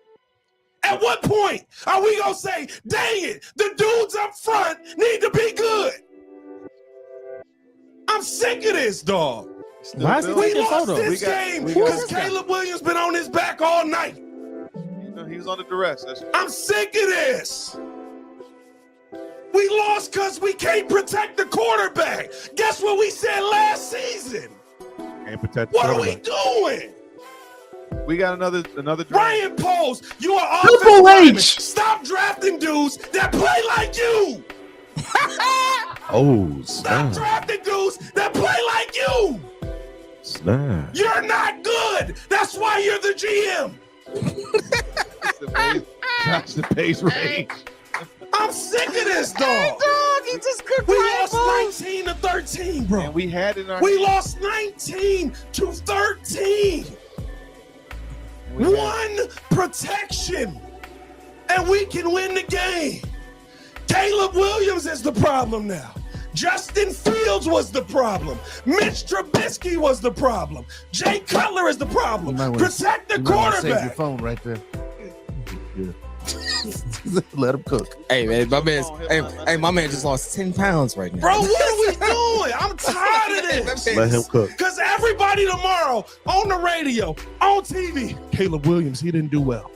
At what point are we gonna say, dang it, the dudes up front need to be good? I'm sick of this, dog. Why is he We taking lost photos? this game because Caleb Williams been on his back all night. He was under duress. I'm sick of this. We lost because we can't protect the quarterback. Guess what we said last season? Can't protect. What are we doing? We got another draft. Ryan Poles, you are Triple offensive lineman. H. Stop drafting dudes that play like you. Oh, Stop drafting dudes that play like you. snap. You're not good. That's why you're the GM. That's the pace range. I'm sick of this, dog. He just cooked We lost 19-13, bro. And we had in our We lost 19-13. One protection, and we can win the game. Caleb Williams is the problem now. Justin Fields was the problem. Mitch Trubisky was the problem. Jay Cutler is the problem. Protect the quarterback. Save your phone right there. Let him cook. Hey man, my man just lost 10 pounds right now. Bro, what are we doing? I'm tired of this. Let him cook. Because everybody tomorrow on the radio, on TV, Caleb Williams, he didn't do well.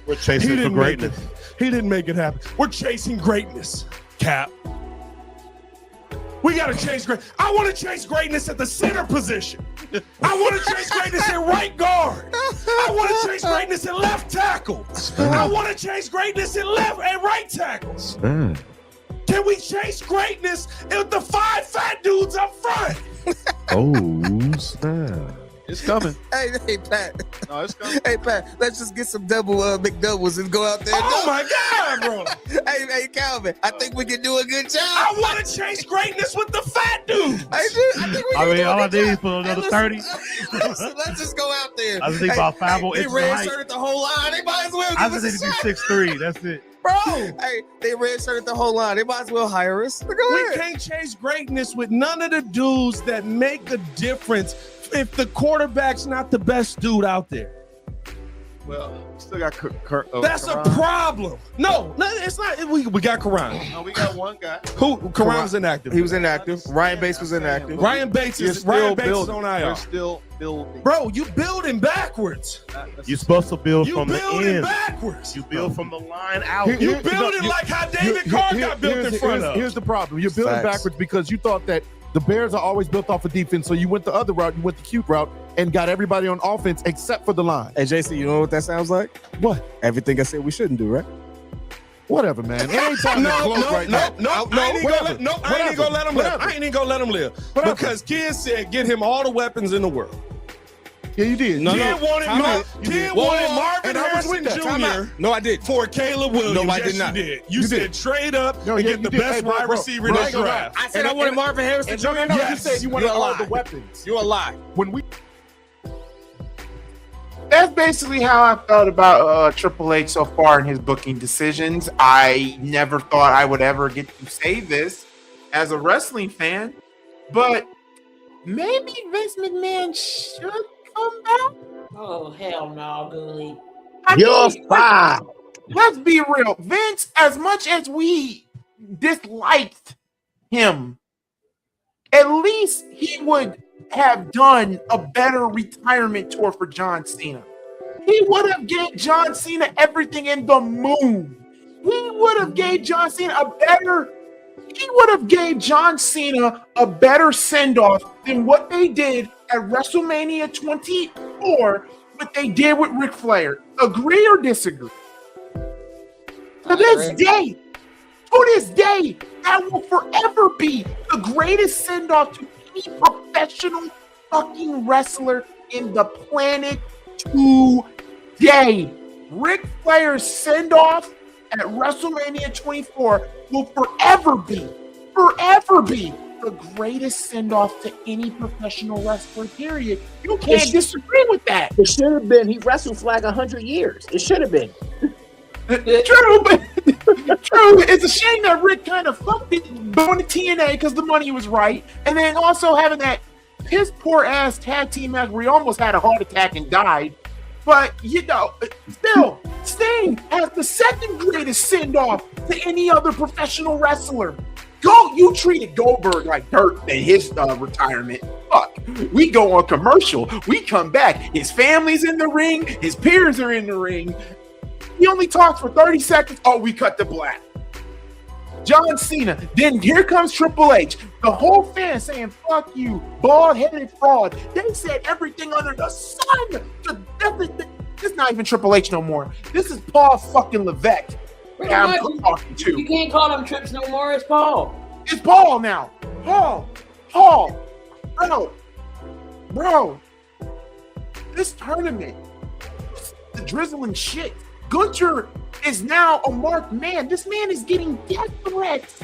We're chasing for greatness. He didn't make it happen. We're chasing greatness, Cap. We got to chase great. I want to chase greatness at the center position. I want to chase greatness at right guard. I want to chase greatness at left tackle. I want to chase greatness at right tackle. Can we chase greatness with the 5 fat dudes up front? Oh, snap. It's coming. Hey, Pat. No, it's coming. Hey, Pat, let's just get some double McDoubles and go out there. Oh, my God, bro. Hey, Calvin, I think we can do a good job. I want to chase greatness with the fat dudes. I think we can do all a I good need job. for another Hey, 30. Let's just go out there. I just need about 5 more They inches. red shirted the whole line. They might as well I give us just a need to be shot. 6'3". That's it. Bro, Hey, they red shirted the whole line. They might as well hire us. Go we ahead. can't chase greatness with none of the dudes that make a difference if the quarterback's not the best dude out there. Well, still got That's a problem. No, it's not. We got Karan. No, we got one guy. Who? Karan's inactive. He was inactive. Ryan Bates was inactive. Ryan Bates is on We're IR. still building. Bro, you building backwards. You're supposed to build You from the building end. backwards. You build from the line out. You building like how David Carr got built in front of. Here's the problem. You're building Facts. backwards because you thought that the Bears are always built off of defense, so you went the other route. You went the cute route and got everybody on offense except for the line. Hey, JC, you know what that sounds like? What? Everything I said we shouldn't do, right? Whatever, man. It ain't time to close right now. I ain't even gonna let him live. I ain't even gonna let him live. Because Kid said get him all the weapons in the world. Yeah, you did. Kid wanted Marvin and I was Harrison with that. Jr. No, I did. for Caleb Williams. No, I Yes, did not. You did. You You said did. trade up No, and yeah, get you the did. best Hey, bro, wide bro, receiver in bro, this bro, draft. I said I wanted Marvin Harrison Jr. No, Yes. you said you wanted You're a all lie. the weapons. You're a lie. When we That's basically how I felt about Triple H so far in his booking decisions. I never thought I would ever get to say this as a wrestling fan, but maybe Vince McMahon should come back. Oh hell no, Goolie. You're fired. Let's be real. Vince, as much as we disliked him, at least he would have done a better retirement tour for John Cena. He would have gave John Cena everything in the moon. He would have gave John Cena a better send-off than what they did at WrestleMania 24, what they did with Ric Flair. Agree or disagree? To this day, that will forever be the greatest send-off to any professional fucking wrestler in the planet today. Ric Flair's send-off at WrestleMania 24 will forever be the greatest send-off to any professional wrestler, period. You can't disagree with that. It should have been. He wrestled for like 100 years. It should have been. True, but true. It's a shame that Rick kind of fucked it going to TNA because the money was right, and then also having that his poor ass tag team match where he almost had a heart attack and died. But still, Sting has the second greatest send off to any other professional wrestler. You treated Goldberg like dirt in his retirement. Fuck. We go on commercial. We come back. His family's in the ring. His peers are in the ring. He only talks for 30 seconds. Oh, we cut to black. John Cena. Then here comes Triple H. The whole fan saying, fuck you, bald-headed fraud. They said everything under the sun. This is not even Triple H no more. This is Paul fucking Levesque. I'm talking to. You can't call them Trips no more. It's Paul. It's Paul now. Paul. Bro. This tournament, the drizzling shit. Gunter is now a marked man. This man is getting death threats.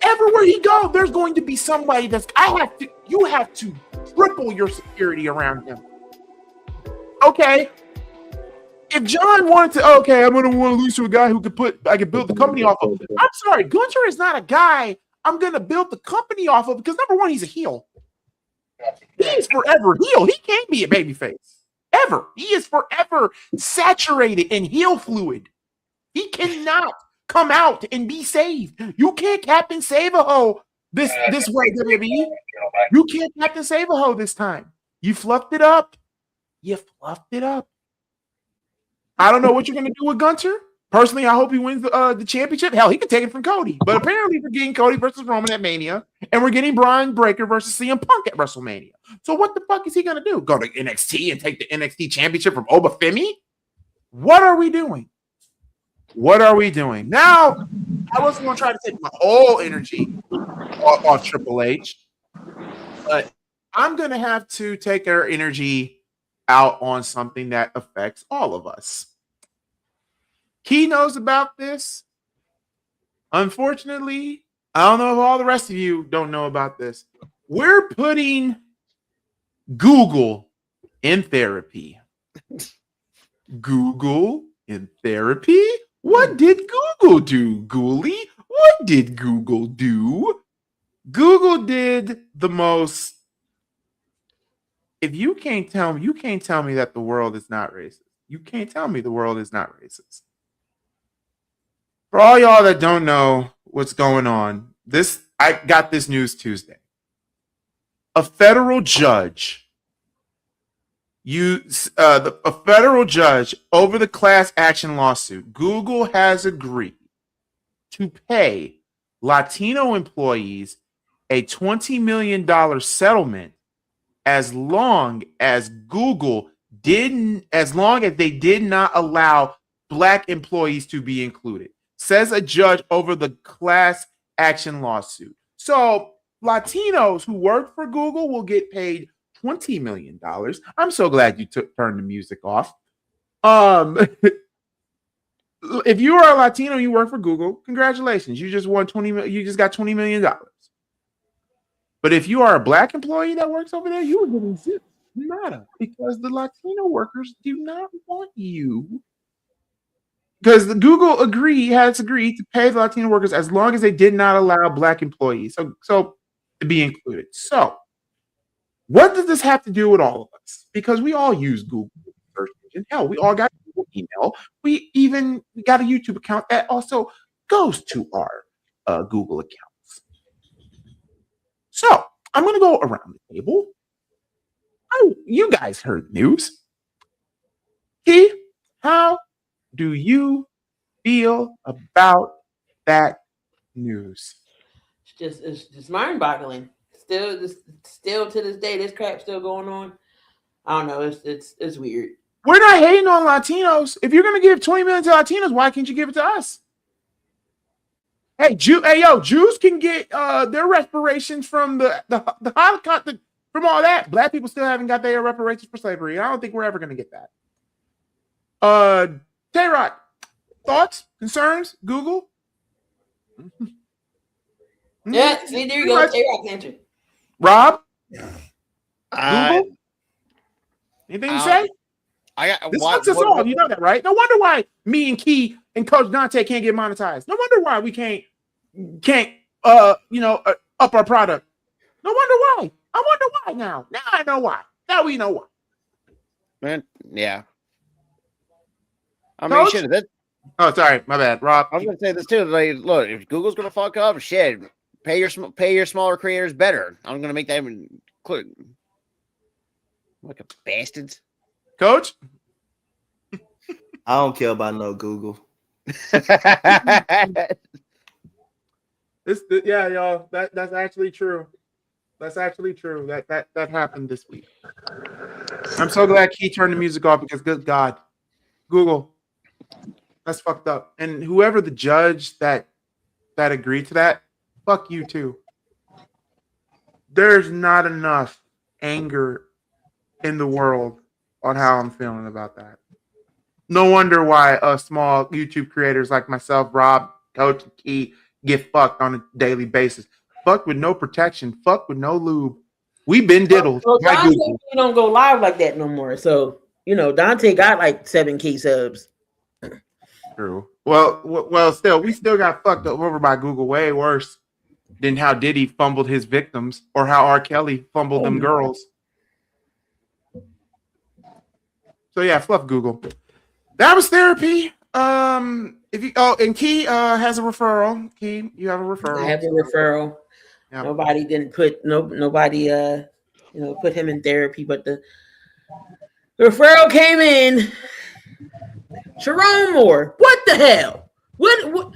Everywhere he goes, there's going to be somebody you have to triple your security around him. Okay. If John wanted to, I'm going to want to lose to a guy I could build the company off of. I'm sorry, Gunter is not a guy I'm going to build the company off of because number one, he's a heel. He's forever heel. He can't be a babyface. Ever. He is forever saturated in heel fluid. He cannot come out and be saved. You can't Captain Save-A-Ho this way, WWE. You can't Captain Save-A-Ho this time. You fluffed it up. I don't know what you're going to do with Gunter. Personally, I hope he wins the championship. Hell, he could take it from Cody. But apparently we're getting Cody versus Roman at Mania, and we're getting Braun Breaker versus CM Punk at WrestleMania. So what the fuck is he going to do? Go to NXT and take the NXT championship from Obafemi? What are we doing? Now, I wasn't going to try to take my whole energy off Triple H, but I'm going to have to take our energy out on something that affects all of us. Key knows about this. Unfortunately, I don't know if all the rest of you don't know about this. We're putting Google in therapy. Google in therapy? What did Google do, Goolie? What did Google do? Google did the most. If you can't tell me that the world is not racist. You can't tell me the world is not racist. For all y'all that don't know what's going on, I got this news Tuesday. A federal judge over the class action lawsuit, Google has agreed to pay Latino employees a $20 million settlement as long as they did not allow Black employees to be included, says a judge over the class action lawsuit. So Latinos who work for Google will get paid $20 million. I'm so glad you turned the music off. If you are a Latino and you work for Google, congratulations. You just won you just got $20 million. But if you are a Black employee that works over there, you are getting zip. Nada. Because the Latino workers do not want you. Because Google has agreed to pay the Latino workers as long as they did not allow Black employees so to be included. So What does this have to do with all of us? Because we all use Google search engine. Hell, we all got Google email. We got a YouTube account that also goes to our Google accounts. So I'm going to go around the table. Oh, you guys heard the news. Key, how do you feel about that news? It's just mind-boggling. Still to this day, this crap still going on. I don't know. It's weird. We're not hating on Latinos. If you're gonna give $20 million to Latinos, why can't you give it to us? Hey, Jews can get their reparations from the Holocaust, from all that. Black people still haven't got their reparations for slavery. I don't think we're ever gonna get that. Tay-Rock, thoughts, concerns, Google? Yeah, see, there you go. Tay-Rock answer. Rob? Google? Anything to say? This fucks us all. You know that, right? No wonder why me and Key and Coach Dante can't get monetized. No wonder why we can't up our product. No wonder why. I wonder why now. Now I know why. Now we know why. Man, yeah. I mean, shit. Oh, sorry, my bad, Rob. I was gonna say this too. Like, look, if Google's gonna fuck up, shit, pay your smaller creators better. I'm gonna make that include. Like a bastards. Coach? I don't care about no Google. Yeah, y'all. That's actually true. That's actually true. That happened this week. I'm so glad Key turned the music off because good God, Google, that's fucked up. And whoever the judge that agreed to that, fuck you too. There's not enough anger in the world on how I'm feeling about that. No wonder why small YouTube creators like myself, Rob, Coach, and Key get fucked on a daily basis. Fucked with no protection. Fucked with no lube. We've been diddled. Well, Dante don't go live like that no more. So, Dante got like 7K subs. True. Well, we still got fucked over by Google way worse than how Diddy fumbled his victims or how R. Kelly fumbled them girls. So yeah, fluff Google. That was therapy. And Key has a referral. Key, you have a referral. I have a referral. Yep. Nobody didn't put put him in therapy, but the referral came in. Sharon Moore. What the hell? What?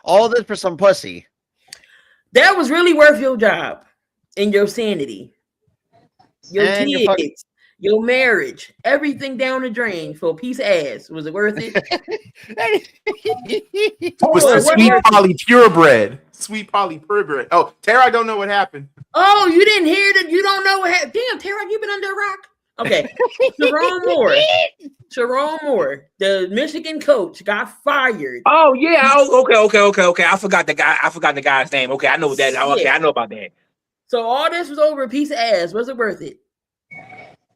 All this for some pussy. That was really worth your job and your sanity. Your kids. Your marriage, everything down the drain for a piece of ass. Was it worth it? With some sweet Polly purebred. Sweet Polly purebred. Oh, Tara, I don't know what happened. Oh, you didn't hear that? You don't know what happened? Damn, Tara, you been under a rock? Okay. Sharon Moore, the Michigan coach, got fired. Oh, yeah. Okay. I forgot the guy's name. Okay, I know that. Okay, I know about that. So all this was over a piece of ass. Was it worth it?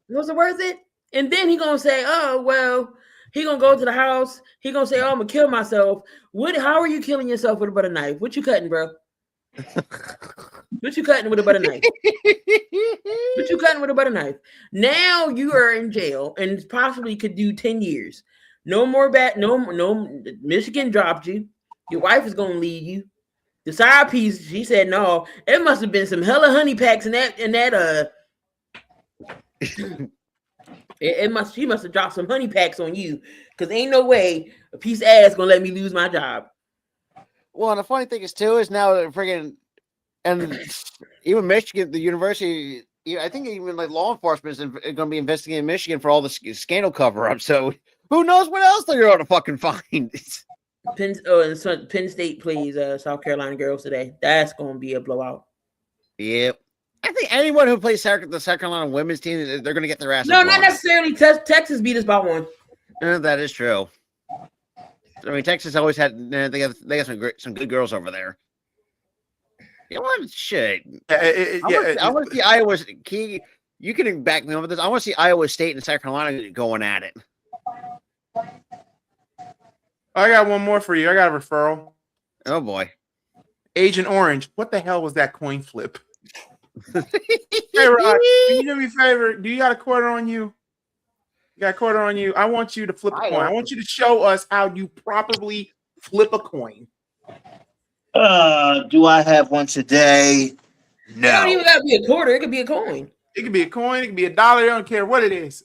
Was it worth it? And then he gonna say, "Oh well," he gonna go to the house. He gonna say, "Oh, I'm gonna kill myself." How are you killing yourself with a butter knife? What you cutting, bro? What you cutting with a butter knife? What you cutting with a butter knife? Now you are in jail and possibly could do 10 years. No more No. Michigan dropped you. Your wife is gonna leave you. The side piece, she said, "No." It must have been some hella honey packs in that. She must have dropped some honey packs on you because ain't no way a piece of ass gonna let me lose my job. Well, and the funny thing is too is now friggin' and even Michigan, the university, I think even like law enforcement is going to be investigating Michigan for all the scandal cover up. So who knows what else they're going to fucking find? Penn State plays South Carolina girls today. That's going to be a blowout. Yep. I think anyone who plays the South Carolina women's team, they're going to get their ass. No, not necessarily. Texas beat us by 1. That is true. I mean, Texas always had they got some good girls over there. You know what? Shit. I want to see Iowa. Key, you can back me up with this. I want to see Iowa State and South Carolina going at it. I got one more for you. I got a referral. Oh boy, Agent Orange. What the hell was that coin flip? Hey, Rod, can you do me a favor? Do you got a quarter on you? You got a quarter on you? I want you to flip a coin. I want you to show us how you properly flip a coin. Do I have one today? No. It don't even gotta be a quarter. It could be a coin. It could be a coin. It could be $1. I don't care what it is.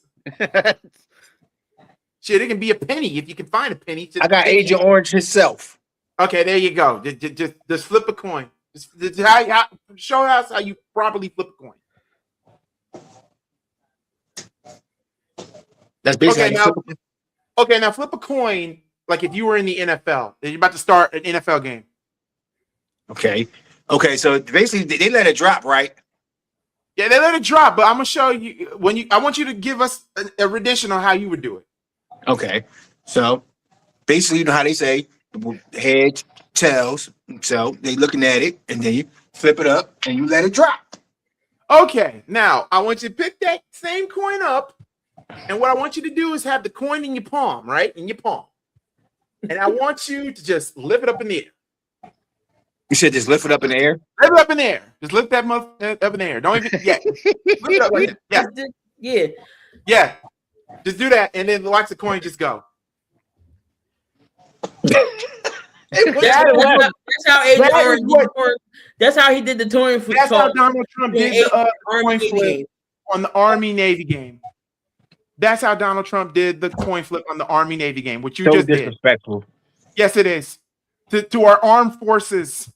Shit, it can be a penny if you can find a penny. I got Agent Orange himself. Okay, there you go. Just flip a coin. Show us how you properly flip a coin. That's basically now flip a coin like if you were in the NFL and you're about to start an NFL game. Okay. So basically they let it drop, right? Yeah, they let it drop, but I'm gonna show you I want you to give us a rendition on how you would do it. Okay. So basically, you know how they say heads, tails. So they looking at it, and then you flip it up and you let it drop. Okay. Now I want you to pick that same coin up, and what I want you to do is have the coin in your palm, right? In your palm. And I want you to just lift it up in the air. You said just lift it up in the air? Lift it up in the air. Just lift that motherfucker up in the air. Don't even lift it up right there. Yeah. Yeah. Just do that, and then watch the coin just go. That's how he did the coin flip. That's how Donald Trump did the coin flip on the Army-Navy game. That's how Donald Trump did the coin flip on the Army-Navy game, which you so just disrespectful. did. Yes, it is. To our armed forces.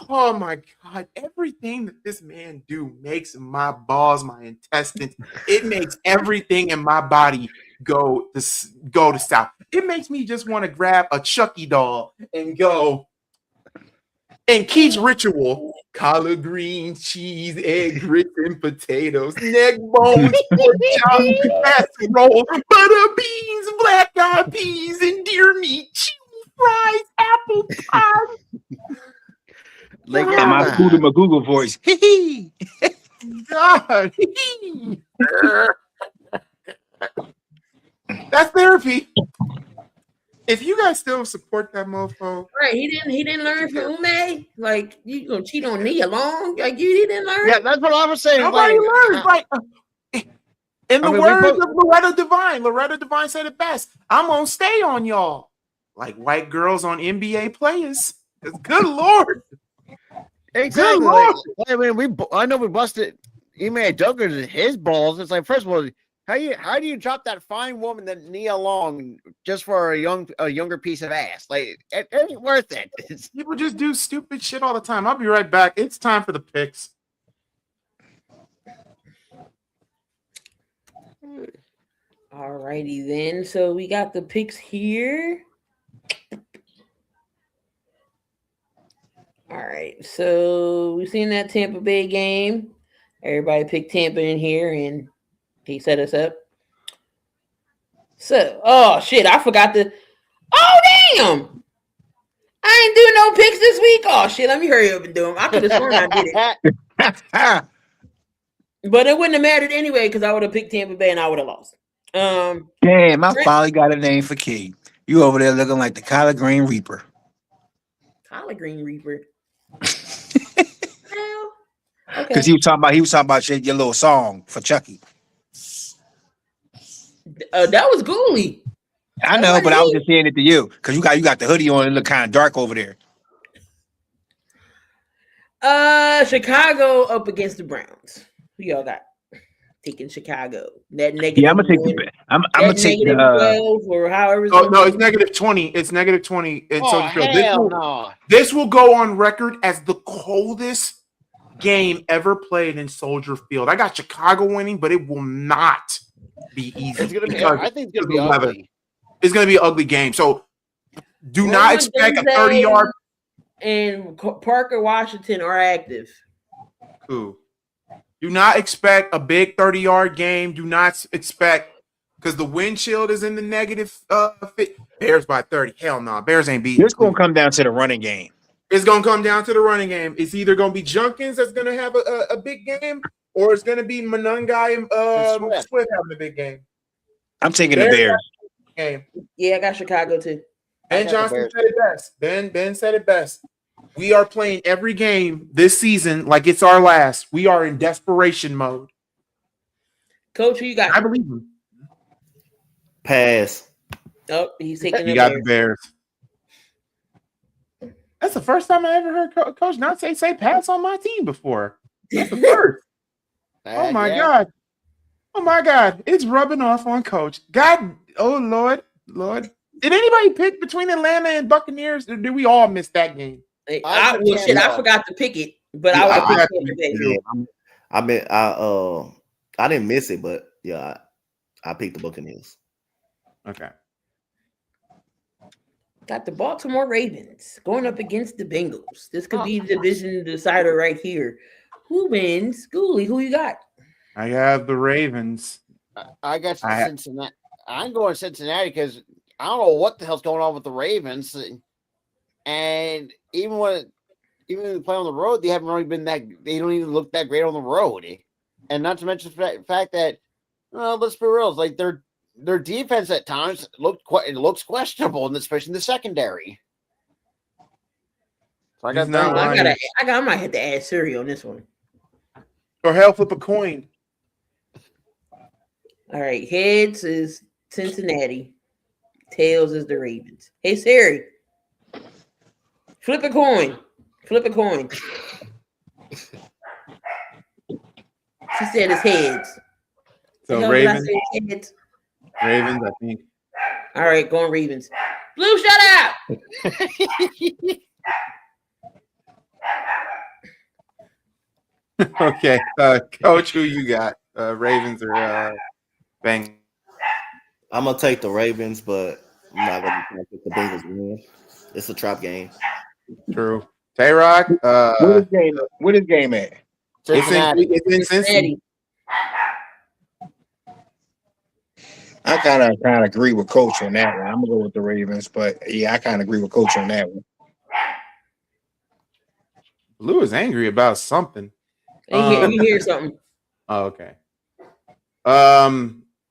Oh my God! Everything that this man do makes my balls, my intestines. It makes everything in my body go to south. It makes me just want to grab a Chucky doll and go. And Keith's ritual: collard greens, cheese, egg, grits, and potatoes, neck bones, pork chop, casserole, butter beans, black-eyed peas, and deer meat, cheese fries, apple pie. Like my Google voice. God. That's therapy. If you guys still support that mofo, right? He didn't learn from Ume. Like, you gonna cheat on Nia Long? Like, he didn't learn. Yeah, that's what I was saying. Nobody learns. Like, in the words of Loretta Devine said it best. I'm gonna stay on y'all like white girls on NBA players. Good Lord. Exactly. I mean, I know we busted Ime Douglas his balls. It's like, first of all, how do you drop that fine woman that Nia Long just for a younger piece of ass? Like, it ain't worth it. People just do stupid shit all the time. I'll be right back. It's time for the picks. Alrighty then. So we got the picks here. All right, so we've seen that Tampa Bay game. Everybody picked Tampa in here, and he set us up. So, oh shit, I forgot to. Oh damn! I ain't doing no picks this week. Oh shit, let me hurry up and do them. I could have sworn I did it, but it wouldn't have mattered anyway because I would have picked Tampa Bay and I would have lost. Damn, I finally got a name for Key. You over there looking like the collard green reaper. Collard green reaper. Because he was talking about your little song for Chucky. That was Goolie. I know, but I was just saying it to you because you got the hoodie on and look kind of dark over there. Chicago up against the Browns. Who y'all got? Taking Chicago. That negative. Yeah, I'm gonna take the. I'm gonna take the 12 or however. Oh no, it's -20. It's -20. And so this will go on record as the coldest game ever played in Soldier Field. I got Chicago winning, but it will not be easy. It's gonna be. I think it's gonna be ugly. It's gonna be an ugly game. So do not expect a 30-yard. And Parker Washington are active. Cool. Do not expect a big 30-yard game. Do not expect because the wind chill is in the negative. Bears by 30. Hell no. Bears ain't beating. It's gonna come down to the running game. It's going to come down to the running game. It's either going to be Junkins that's going to have a big game, or it's going to be Monangai and Swift having a big game. I'm taking the Bears. Game. Yeah, I got Chicago too. Ben Johnson said it best. Ben said it best. We are playing every game this season like it's our last. We are in desperation mode. Coach, who you got? I believe him. Pass. Oh, he's taking You the got Bears. the Bears. That's the first time I ever heard Coach not say pass on my team before. That's the first. Oh my God. Oh my God. It's rubbing off on Coach. God, oh Lord. Did anybody pick between Atlanta and Buccaneers? Or did we all miss that game? I forgot to pick it, but I would have picked it. I didn't miss it, but yeah, I picked the Buccaneers. Okay. Got the Baltimore Ravens going up against the Bengals. This could be the division decider right here. Who wins? Goolie, who you got? I have the Ravens. I got Cincinnati. I'm going Cincinnati because I don't know what the hell's going on with the Ravens. And even when they play on the road, they haven't really been that. They don't even look that great on the road. And not to mention the fact that, let's be real, like their defense at times looks questionable, and especially in the secondary. So I might have to add Siri on this one. Or hell, flip a coin. All right, heads is Cincinnati, tails is the Ravens. Hey Siri, flip a coin. Flip a coin. She said it's heads. So Ravens. Ravens, I think. All right, going Ravens. Blue, shut up. Okay, Coach, who you got? Ravens or Bengals? I'm gonna take the Ravens, but I'm not gonna pick the Bengals win. It's a trap game. True. Tay-Rock, where is game at? It's in Cincinnati. I kind of agree with Coach on that one. I'm gonna go with the Ravens, but yeah, I kind of agree with Coach on that one. Blue is angry about something. You hear something? Oh, okay.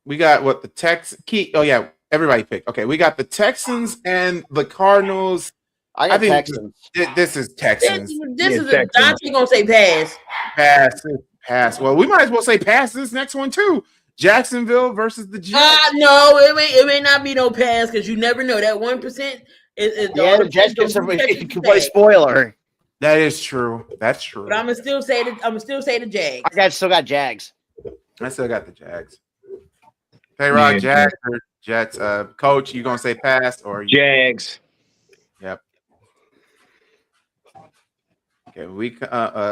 We got what the Oh yeah, everybody picked. Okay, we got the Texans and the Cardinals. I think Texans. This is Texans. This is a Dante gonna say pass. Pass. Well, we might as well say pass this next one too. Jacksonville versus the Jets. No, it may not be no pass because you never know. That 1% is the Jets can play spoiler. That is true. That's true. But I'm gonna still say the Jags. I still got Jags. I still got the Jags. Hey, Rock, Jags or Jets? Coach, you gonna say pass or Jags? Yep. Okay,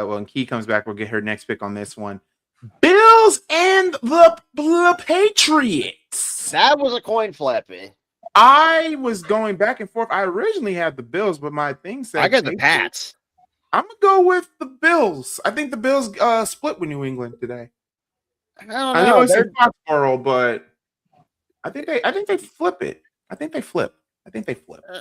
when Key comes back, we'll get her next pick on this one. Bills and the Patriots. That was a coin flip. I was going back and forth. I originally had the Bills, but my thing said I got the Pats. I'm gonna go with the Bills. I think the Bills split with New England today. I don't know. It's in Foxborough, but I think they flip it. I think they flip.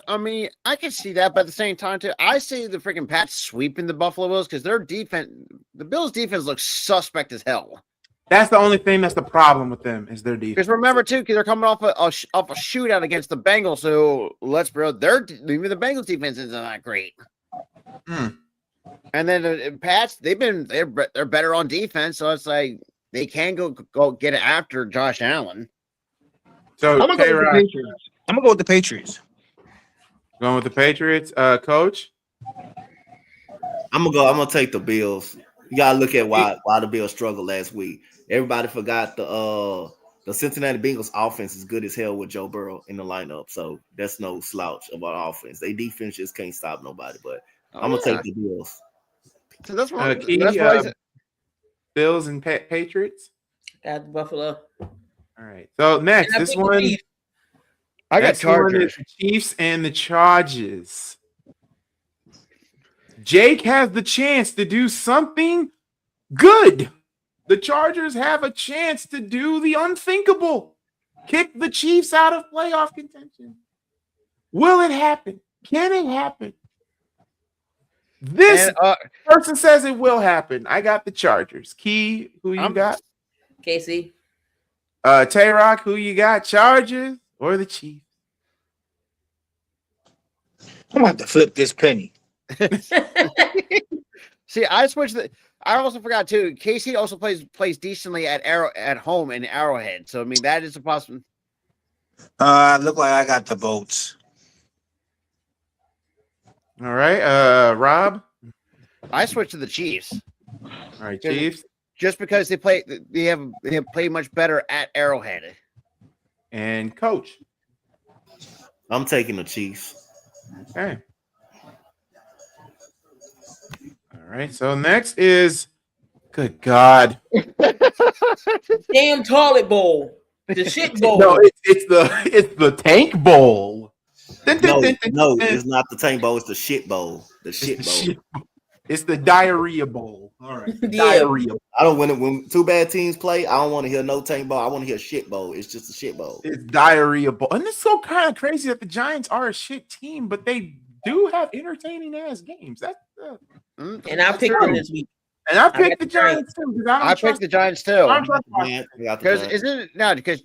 I mean, I can see that, but at the same time, too, I see the freaking Pats sweeping the Buffalo Bills because their defense, the Bills' defense looks suspect as hell. That's the only thing that's the problem with them is their defense. Because remember, too, they're coming off a shootout against the Bengals, so let's bro, even the Bengals' defense isn't that great. And then the Pats, they're better on defense, so it's like they can go get it after Josh Allen. So I'm gonna go with the Patriots. Going with the Patriots, Coach. I'm gonna take the Bills. You gotta look at why the Bills struggled last week. Everybody forgot the Cincinnati Bengals offense is good as hell with Joe Burrow in the lineup, so that's no slouch of our offense. They defense just can't stop nobody. But I'm gonna take the Bills. So that's why. Bills and Patriots. Got the Buffalo. All right. So next, this one. I got Chargers. The Chiefs and the Chargers. Jake has the chance to do something good. The Chargers have a chance to do the unthinkable. Kick the Chiefs out of playoff contention. Will it happen? Can it happen? This person says it will happen. I got the Chargers. Key, who you got? Casey. Tay-Rock, who you got? Chargers or the Chiefs? I'm about to flip this penny. See, I switched I also forgot too. KC also plays decently at home in Arrowhead. So I mean that is a possibility. Look like I got the votes. All right, Rob. I switched to the Chiefs. All right, Chiefs. Just because they have played much better at Arrowhead. And Coach. I'm taking the Chiefs. Okay. All right. So next is, good God, damn toilet bowl, the shit bowl. No, it's the tank bowl. No, it's not the tank bowl. It's the shit bowl. The shit bowl. It's the diarrhea bowl. All right. Yeah. Diarrhea. I don't when two bad teams play. I don't want to hear no tank bowl. I want to hear shit bowl. It's just a shit bowl. It's diarrhea bowl, and it's so kind of crazy that the Giants are a shit team, but they do have entertaining ass games. That's and I picked them this week. And I picked the Giants too. I picked the Giants too. Because isn't it because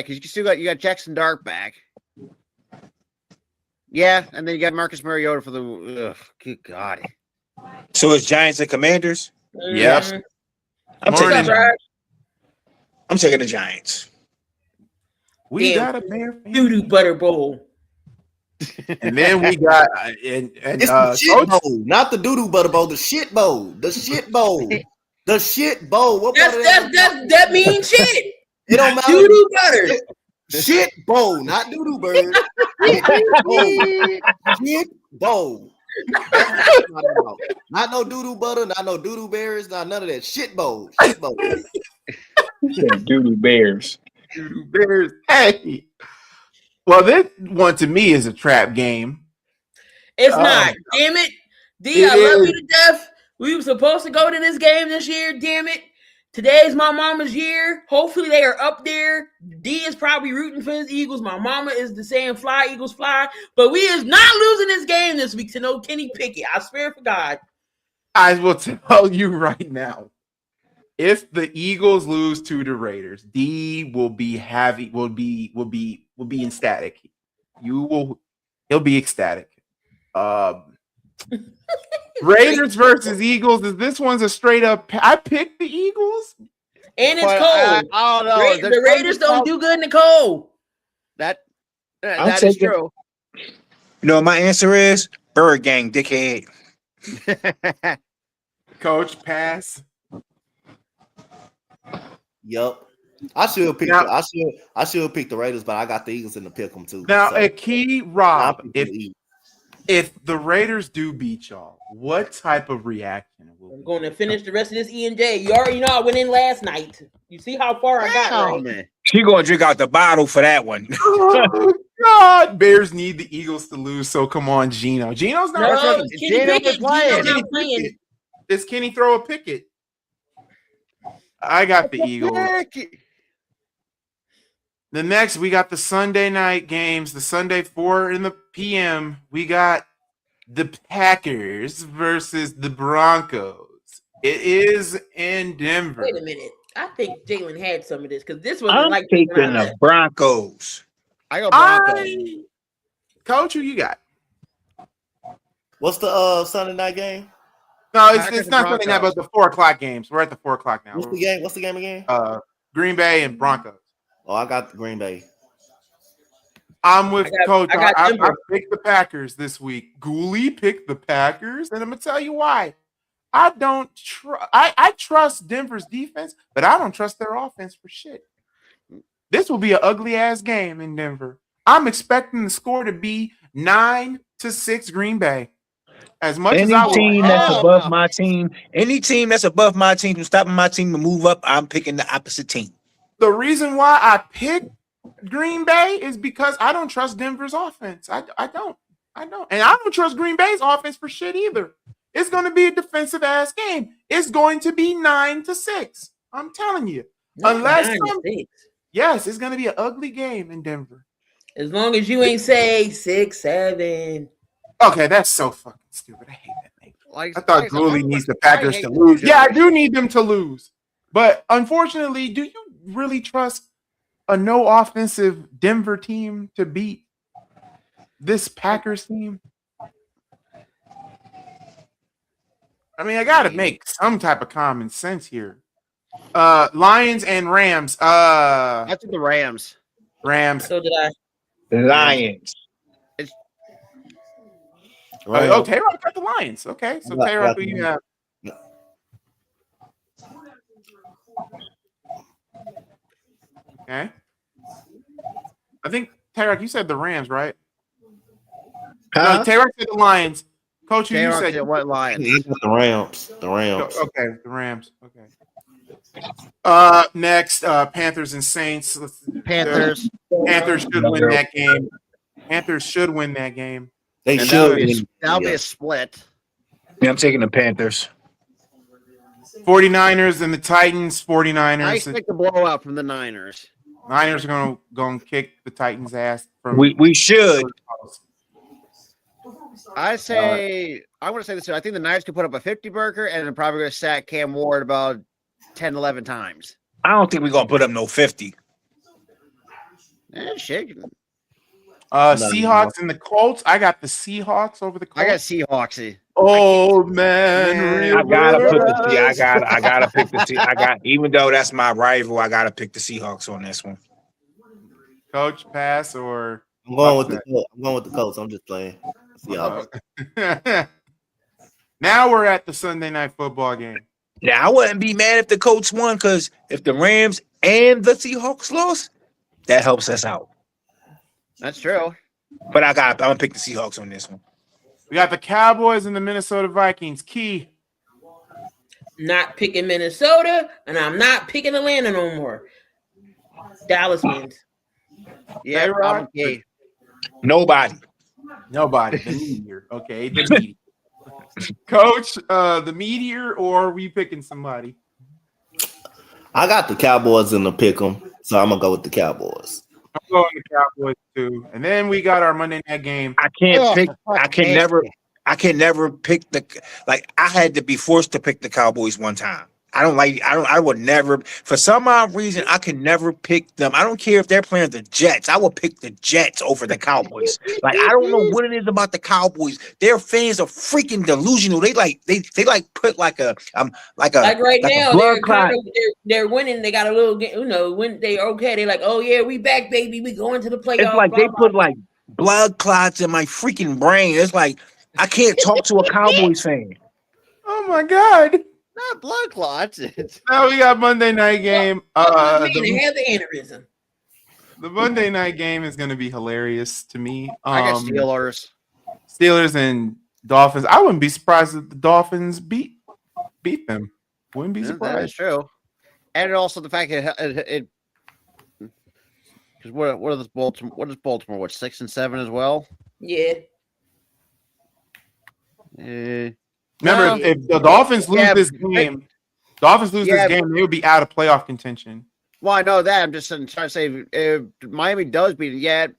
you still got Jackson Dart back. Yeah, and then you got Marcus Mariota for the good God. So it's Giants and Commanders? Yes. I'm taking the Giants. We got a bear doo-doo butter bowl. And then we got it's the shit bowl, not the doo-doo butter bowl, the shit bowl. The shit bowl. The shit bowl. What that means shit. It don't matter. Doo-doo butter. Shit bowl, not doo-doo bird. Shit bowl. Not no doo-doo butter, not no doo-doo berries, not none of that. Shit bowl. Shit bowl. Doo-doo bears. Doo-doo bears. Hey. Well, this one to me is a trap game. It's not. Damn it. D, I love you to death. We were supposed to go to this game this year. Damn it. Today's my mama's year. Hopefully they are up there. D is probably rooting for his Eagles. My mama is the saying fly, Eagles fly. But we is not losing this game this week to no Kenny Pickett. I swear for God. I will tell you right now. If the Eagles lose to the Raiders, D will be ecstatic. He'll be ecstatic. Raiders versus Eagles. This one's a straight up. I picked the Eagles, and it's cold. I don't know. The Raiders don't do good in the cold. That is true. You know what my answer is? Bird Gang, dickhead. Coach, pass. Yup. I should pick the Raiders, but I got the Eagles in the pick 'em too. Now, so. a key, Rob, if the Raiders do beat y'all, what type of reaction will I'm going to finish the rest of this E&J. You already know I went in last night. You see how far I got, right? Man. She gonna drink out the bottle for that one. Oh, God, Bears need the Eagles to lose, so come on, Gino. Gino's not playing. Does Kenny throw a picket? I got the Eagles. The next, we got the Sunday night games. The Sunday 4 in the p.m. We got the Packers versus the Broncos. It is in Denver. Wait a minute. I think Jalen had some of this because this was I'm like taking the Broncos. I got Broncos. Coach, who you got? What's the Sunday night game? No, it's not Sunday night, but the 4 o'clock games. We're at the 4 o'clock now. What's the game? What's the game again? Green Bay and Broncos. Oh, I got the Green Bay. I'm with Coach. I picked the Packers this week. Goolie picked the Packers, and I'm gonna tell you why. I don't trust. I trust Denver's defense, but I don't trust their offense for shit. This will be an ugly ass game in Denver. I'm expecting the score to be 9-6 Green Bay. As much as I any team that's above my team from stopping my team to move up, I'm picking the opposite team. The reason why I picked Green Bay is because I don't trust Denver's offense. I don't. And I don't trust Green Bay's offense for shit either. It's going to be a defensive ass game. It's going to be 9-6. I'm telling you. Yes, it's going to be an ugly game in Denver. As long as you ain't say 6-7. Okay, that's so fucking stupid. I hate that name. I thought Goolie needs the Packers to lose. Yeah, I do need them to lose. But unfortunately, do you really trust a no offensive Denver team to beat this Packers team? I mean, I gotta make some type of common sense here. Lions and Rams. I took the Rams. Rams. So did I. Lions. Oh, Tay-Rock got the Lions. Okay, so Tay-Rock, who you have? Okay. I think Tay-Rock, you said the Rams, right? Huh? No, Tay-Rock said the Lions. Coach, who you Tay-Rock said? said what Lions? The Rams. The Rams. Okay, the Rams. Okay. Next, Panthers and Saints. Panthers. Panthers should win that game. Panthers should win that game. They And should. that'll be a split. Yeah, I'm taking the Panthers. 49ers and the Titans. 49ers. I expect a blowout from the Niners. Niners are gonna kick the Titans' ass. We should. I say I'm going to say this. I think the Niners could put up a 50 burger and they're probably going to sack Cam Ward about 10, 11 times. I don't think we're gonna put up no 50. Shit. Seahawks and the Colts. I got the Seahawks over the Colts. I got Seahawks. Oh man, I gotta put the I gotta pick the even though that's my rival, I gotta pick the Seahawks on this one. Coach, pass or I'm going with the Colts. I'm going with the Colts. I'm just playing. Now we're at the Sunday night football game. Now I wouldn't be mad if the Colts won because if the Rams and the Seahawks lost, that helps us out. That's true. But I'm gonna pick the Seahawks on this one. We got the Cowboys and the Minnesota Vikings. Key. Not picking Minnesota, and I'm not picking Atlanta no more. Dallas wins. Yeah, Rob. Nobody. The Meteor. Okay, the Meteor. Coach, the Meteor, or are we picking somebody? I got the Cowboys in the pick 'em, so I'm gonna go with the Cowboys. I'm going the Cowboys too. And then we got our Monday night game. I can't pick. I can never pick I had to be forced to pick the Cowboys one time. I would never, for some odd reason, I can never pick them. I don't care if they're playing the Jets. I will pick the Jets over the Cowboys. I don't know what it is about the Cowboys. Their fans are freaking delusional. They put like right now they're winning. They got a little, when they're okay. They're like, oh yeah, we back, baby. We going to the playoffs. It's like they put like blood clots in my freaking brain. It's like I can't talk to a Cowboys fan. Oh my God. Not blood clots. Now we got Monday night game. They have the aneurysm. The Monday night game is going to be hilarious to me. I got Steelers and Dolphins. I wouldn't be surprised if the Dolphins beat them. Wouldn't be surprised. That's true. And also the fact it because what is Baltimore? What is Baltimore? What 6 and 7 as well? Yeah. Remember, if the Dolphins lose this game, they would be out of playoff contention. Well, I know that. I'm just trying to say if Miami does beat it,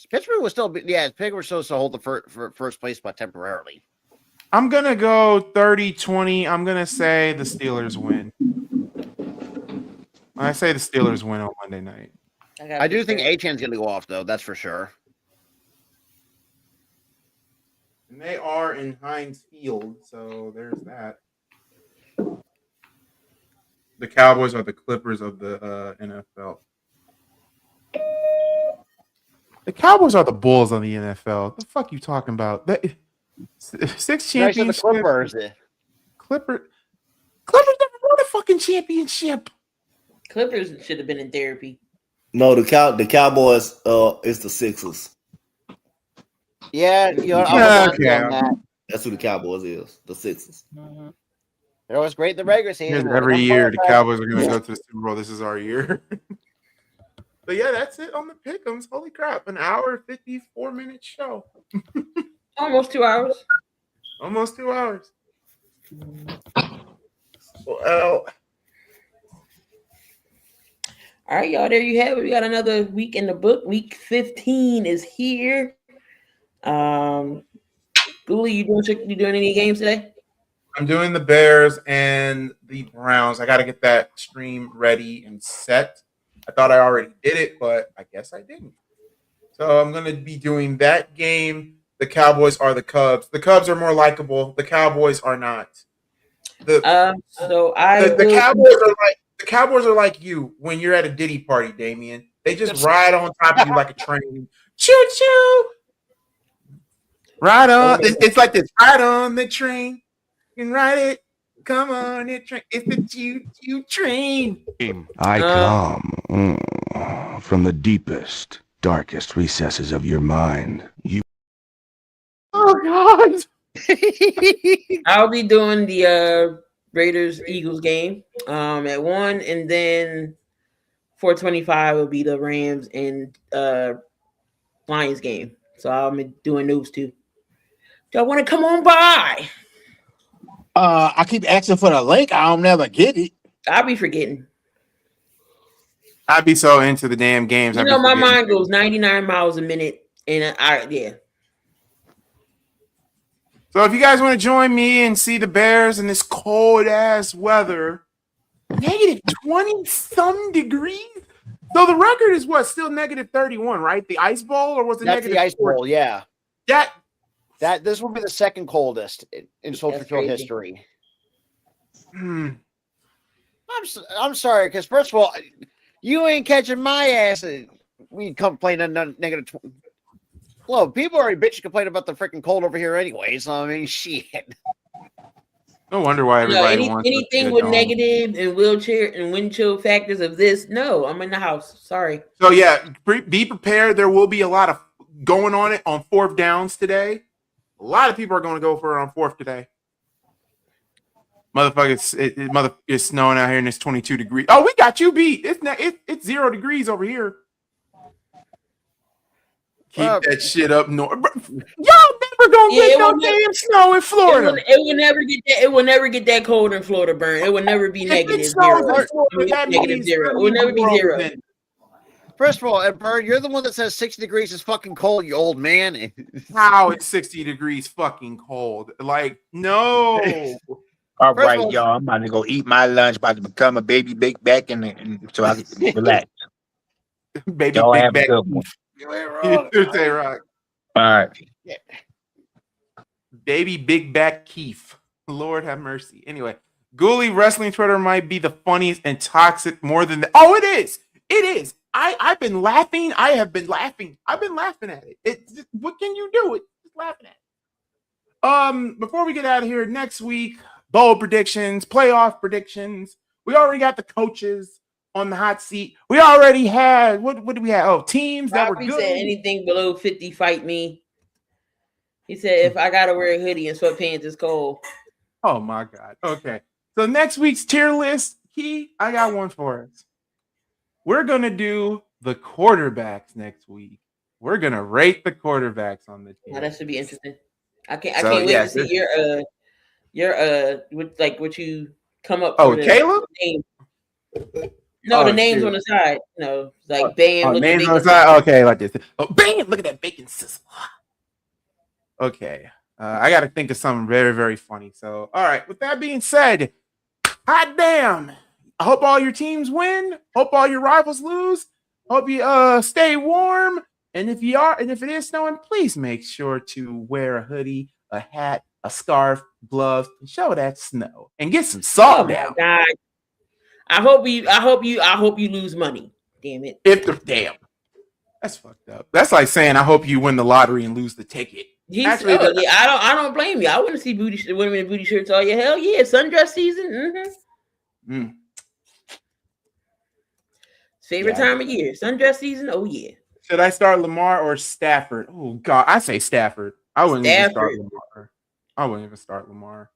Pittsburgh will still be. Yeah, Pittsburgh was supposed to hold the first place spot temporarily. I'm going to go 30-20. I'm going to say the Steelers win. I say the Steelers win on Monday night. I do think A-Chan's going to go off, though. That's for sure. And they are in Heinz Field, so there's that. The Cowboys are the Clippers of the NFL. The Cowboys are the Bulls of the NFL. What the fuck you talking about? 6 championships. Clippers never won a fucking championship. Clippers should have been in therapy. No, the Cowboys is the Sixers. Yeah, that's who the Cowboys is. The Sixers. Mm-hmm. They're always great in the regular season. Every year the Cowboys are going to go to the Super Bowl. This is our year. But yeah, that's it on the pick'ems. Holy crap! An hour 54-minute show. Almost 2 hours. Almost 2 hours. Well. All right, y'all. There you have it. We got another week in the book. Week 15 is here. Goolie, you doing any games today? I'm doing the Bears and the Browns. I got to get that stream ready and set. I thought I already did it, but I guess I didn't. So I'm going to be doing that game. the Cowboys are the Cubs. The Cubs are more likable. The Cowboys are not. So The Cowboys are like you when you're at a Diddy party, Damien. They just ride on top of you like a train. Choo choo. Ride on. It's like this. Ride on the train. You can ride it. Come on, it train. It's the choo choo train. I come from the deepest, darkest recesses of your mind. Oh God. I'll be doing the Raiders Eagles game at 1, and then 4:25 will be the Rams and Lions game. So I'll be doing those two. Y'all want to come on by? I keep asking for the link. I don't never get it. I'll be forgetting. I'd be so into the damn games. You know, my mind goes 99 miles a minute, and yeah. So if you guys want to join me and see the Bears in this cold ass weather, -20-some degrees. So the record is what? Still -31, right? The ice bowl, or was it That's the ice bowl? Yeah. That this will be the second coldest in Soldier Field history. I'm sorry, because first of all, you ain't catching my ass. We complain on -20. Well, people already bitch complain about the freaking cold over here anyway. So I mean, shit. No wonder why everybody wants anything with negative and wheelchair and wind chill factors of this. No, I'm in the house. Sorry. So yeah, be prepared. There will be a lot of going on it on 4th downs today. A lot of people are going to go for it on 4th today. Motherfucker, it's snowing out here and it's 22 degrees. Oh, we got you beat. It's 0 degrees over here. Keep that shit up north. Y'all never gonna get no damn snow in Florida. It will never get that. It will never get that cold in Florida, Burn. It will never be -0. -0. It will never be 0. First of all, Burn, you're the one that says 60 degrees is fucking cold, you old man. How it's 60 degrees fucking cold? Like, no. All right, y'all. I'm about to go eat my lunch. About to become a baby big back and so I can relax. Baby y'all big have back. a good one. Rock. All right. Baby big back Keith. Lord have mercy. Anyway, Goolie wrestling Twitter might be the funniest and toxic more than that. Oh, it is. It is. I've been laughing. I have been laughing. I've been laughing at it. What can you do? It's just laughing at it. Before we get out of here, next week, bowl predictions, playoff predictions. We already got the coaches on the hot seat. We already had what do we have? Oh, teams that were good. Said anything below 50, fight me. He said if I gotta wear a hoodie and sweatpants, it's cold. Oh my God. Okay. So next week's tier list, Key, I got one for us. We're gonna do the quarterbacks next week. We're gonna rate the quarterbacks on the team. Now that should be interesting. I can't wait to see what you come up with. Caleb? No, the names on the side. No, like Bam. Names on the side. Okay, like this. Oh, Bam! Look at that bacon sizzle. Okay, I got to think of something very, very funny. So, all right. With that being said, hot damn! I hope all your teams win. Hope all your rivals lose. Hope you stay warm. And if it is snowing, please make sure to wear a hoodie, a hat, a scarf, gloves, and show that snow. And get some salt down. God. I hope you lose money. Damn it. That's fucked up. That's like saying I hope you win the lottery and lose the ticket. I don't blame you. I want to see women in booty shirts all year. Hell yeah, sundress season. Mm-hmm. Favorite time of year, sundress season. Oh yeah. Should I start Lamar or Stafford? Oh God, I say Stafford. I wouldn't even start Lamar.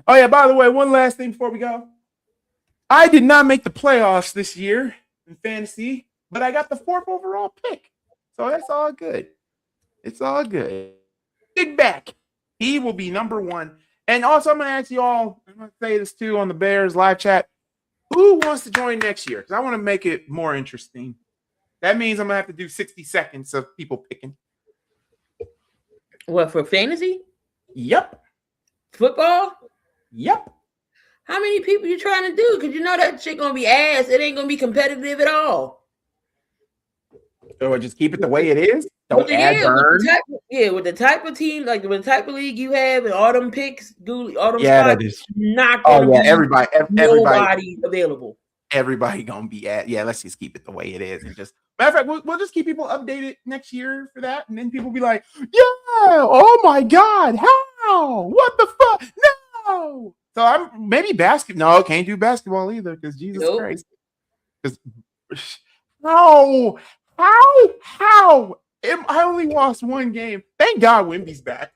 Oh yeah. By the way, one last thing before we go. I did not make the playoffs this year in fantasy, but I got the 4th overall pick. So that's all good. It's all good. Big back. He will be number 1. And also, I'm going to ask you all, I'm going to say this too on the Bears live chat. Who wants to join next year? Because I want to make it more interesting. That means I'm going to have to do 60 seconds of people picking. What, for fantasy? Yep. Football? Yep. How many people you trying to do? Because you know that shit going to be ass. It ain't going to be competitive at all. So I just keep it the way it is? Don't add Burn. With the type of team, like with the type of league you have, and all them picks, Goolie, all them Yeah, spots, that is. not gonna be Everybody available. Everybody gonna be at. Yeah, let's just keep it the way it is, and just matter of fact, we'll just keep people updated next year for that, and then people be like, yeah, oh my god, how? What the fuck? No. So I'm maybe basketball. No, can't do basketball either because Jesus Christ. Because how? I only lost one game. Thank God Wemby's back.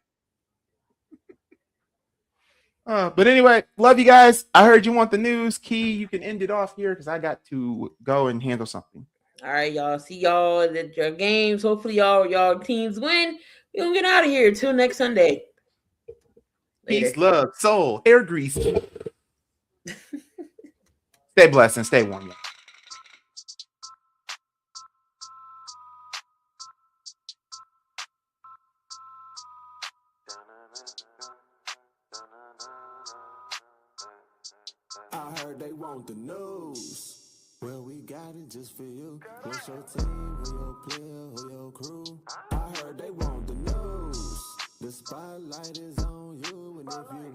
But anyway, love you guys. I heard you want the news. Key, you can end it off here because I got to go and handle something. All right, y'all. See y'all at your games. Hopefully, y'all teams win. We're gonna get out of here. Till next Sunday. Later. Peace, love, soul, hair grease. Stay blessed and stay warm, y'all. I heard they want the news. Well, we got it just for you. What's your team? Who your player? Who your crew? I heard they want the news. The spotlight is on you, and if you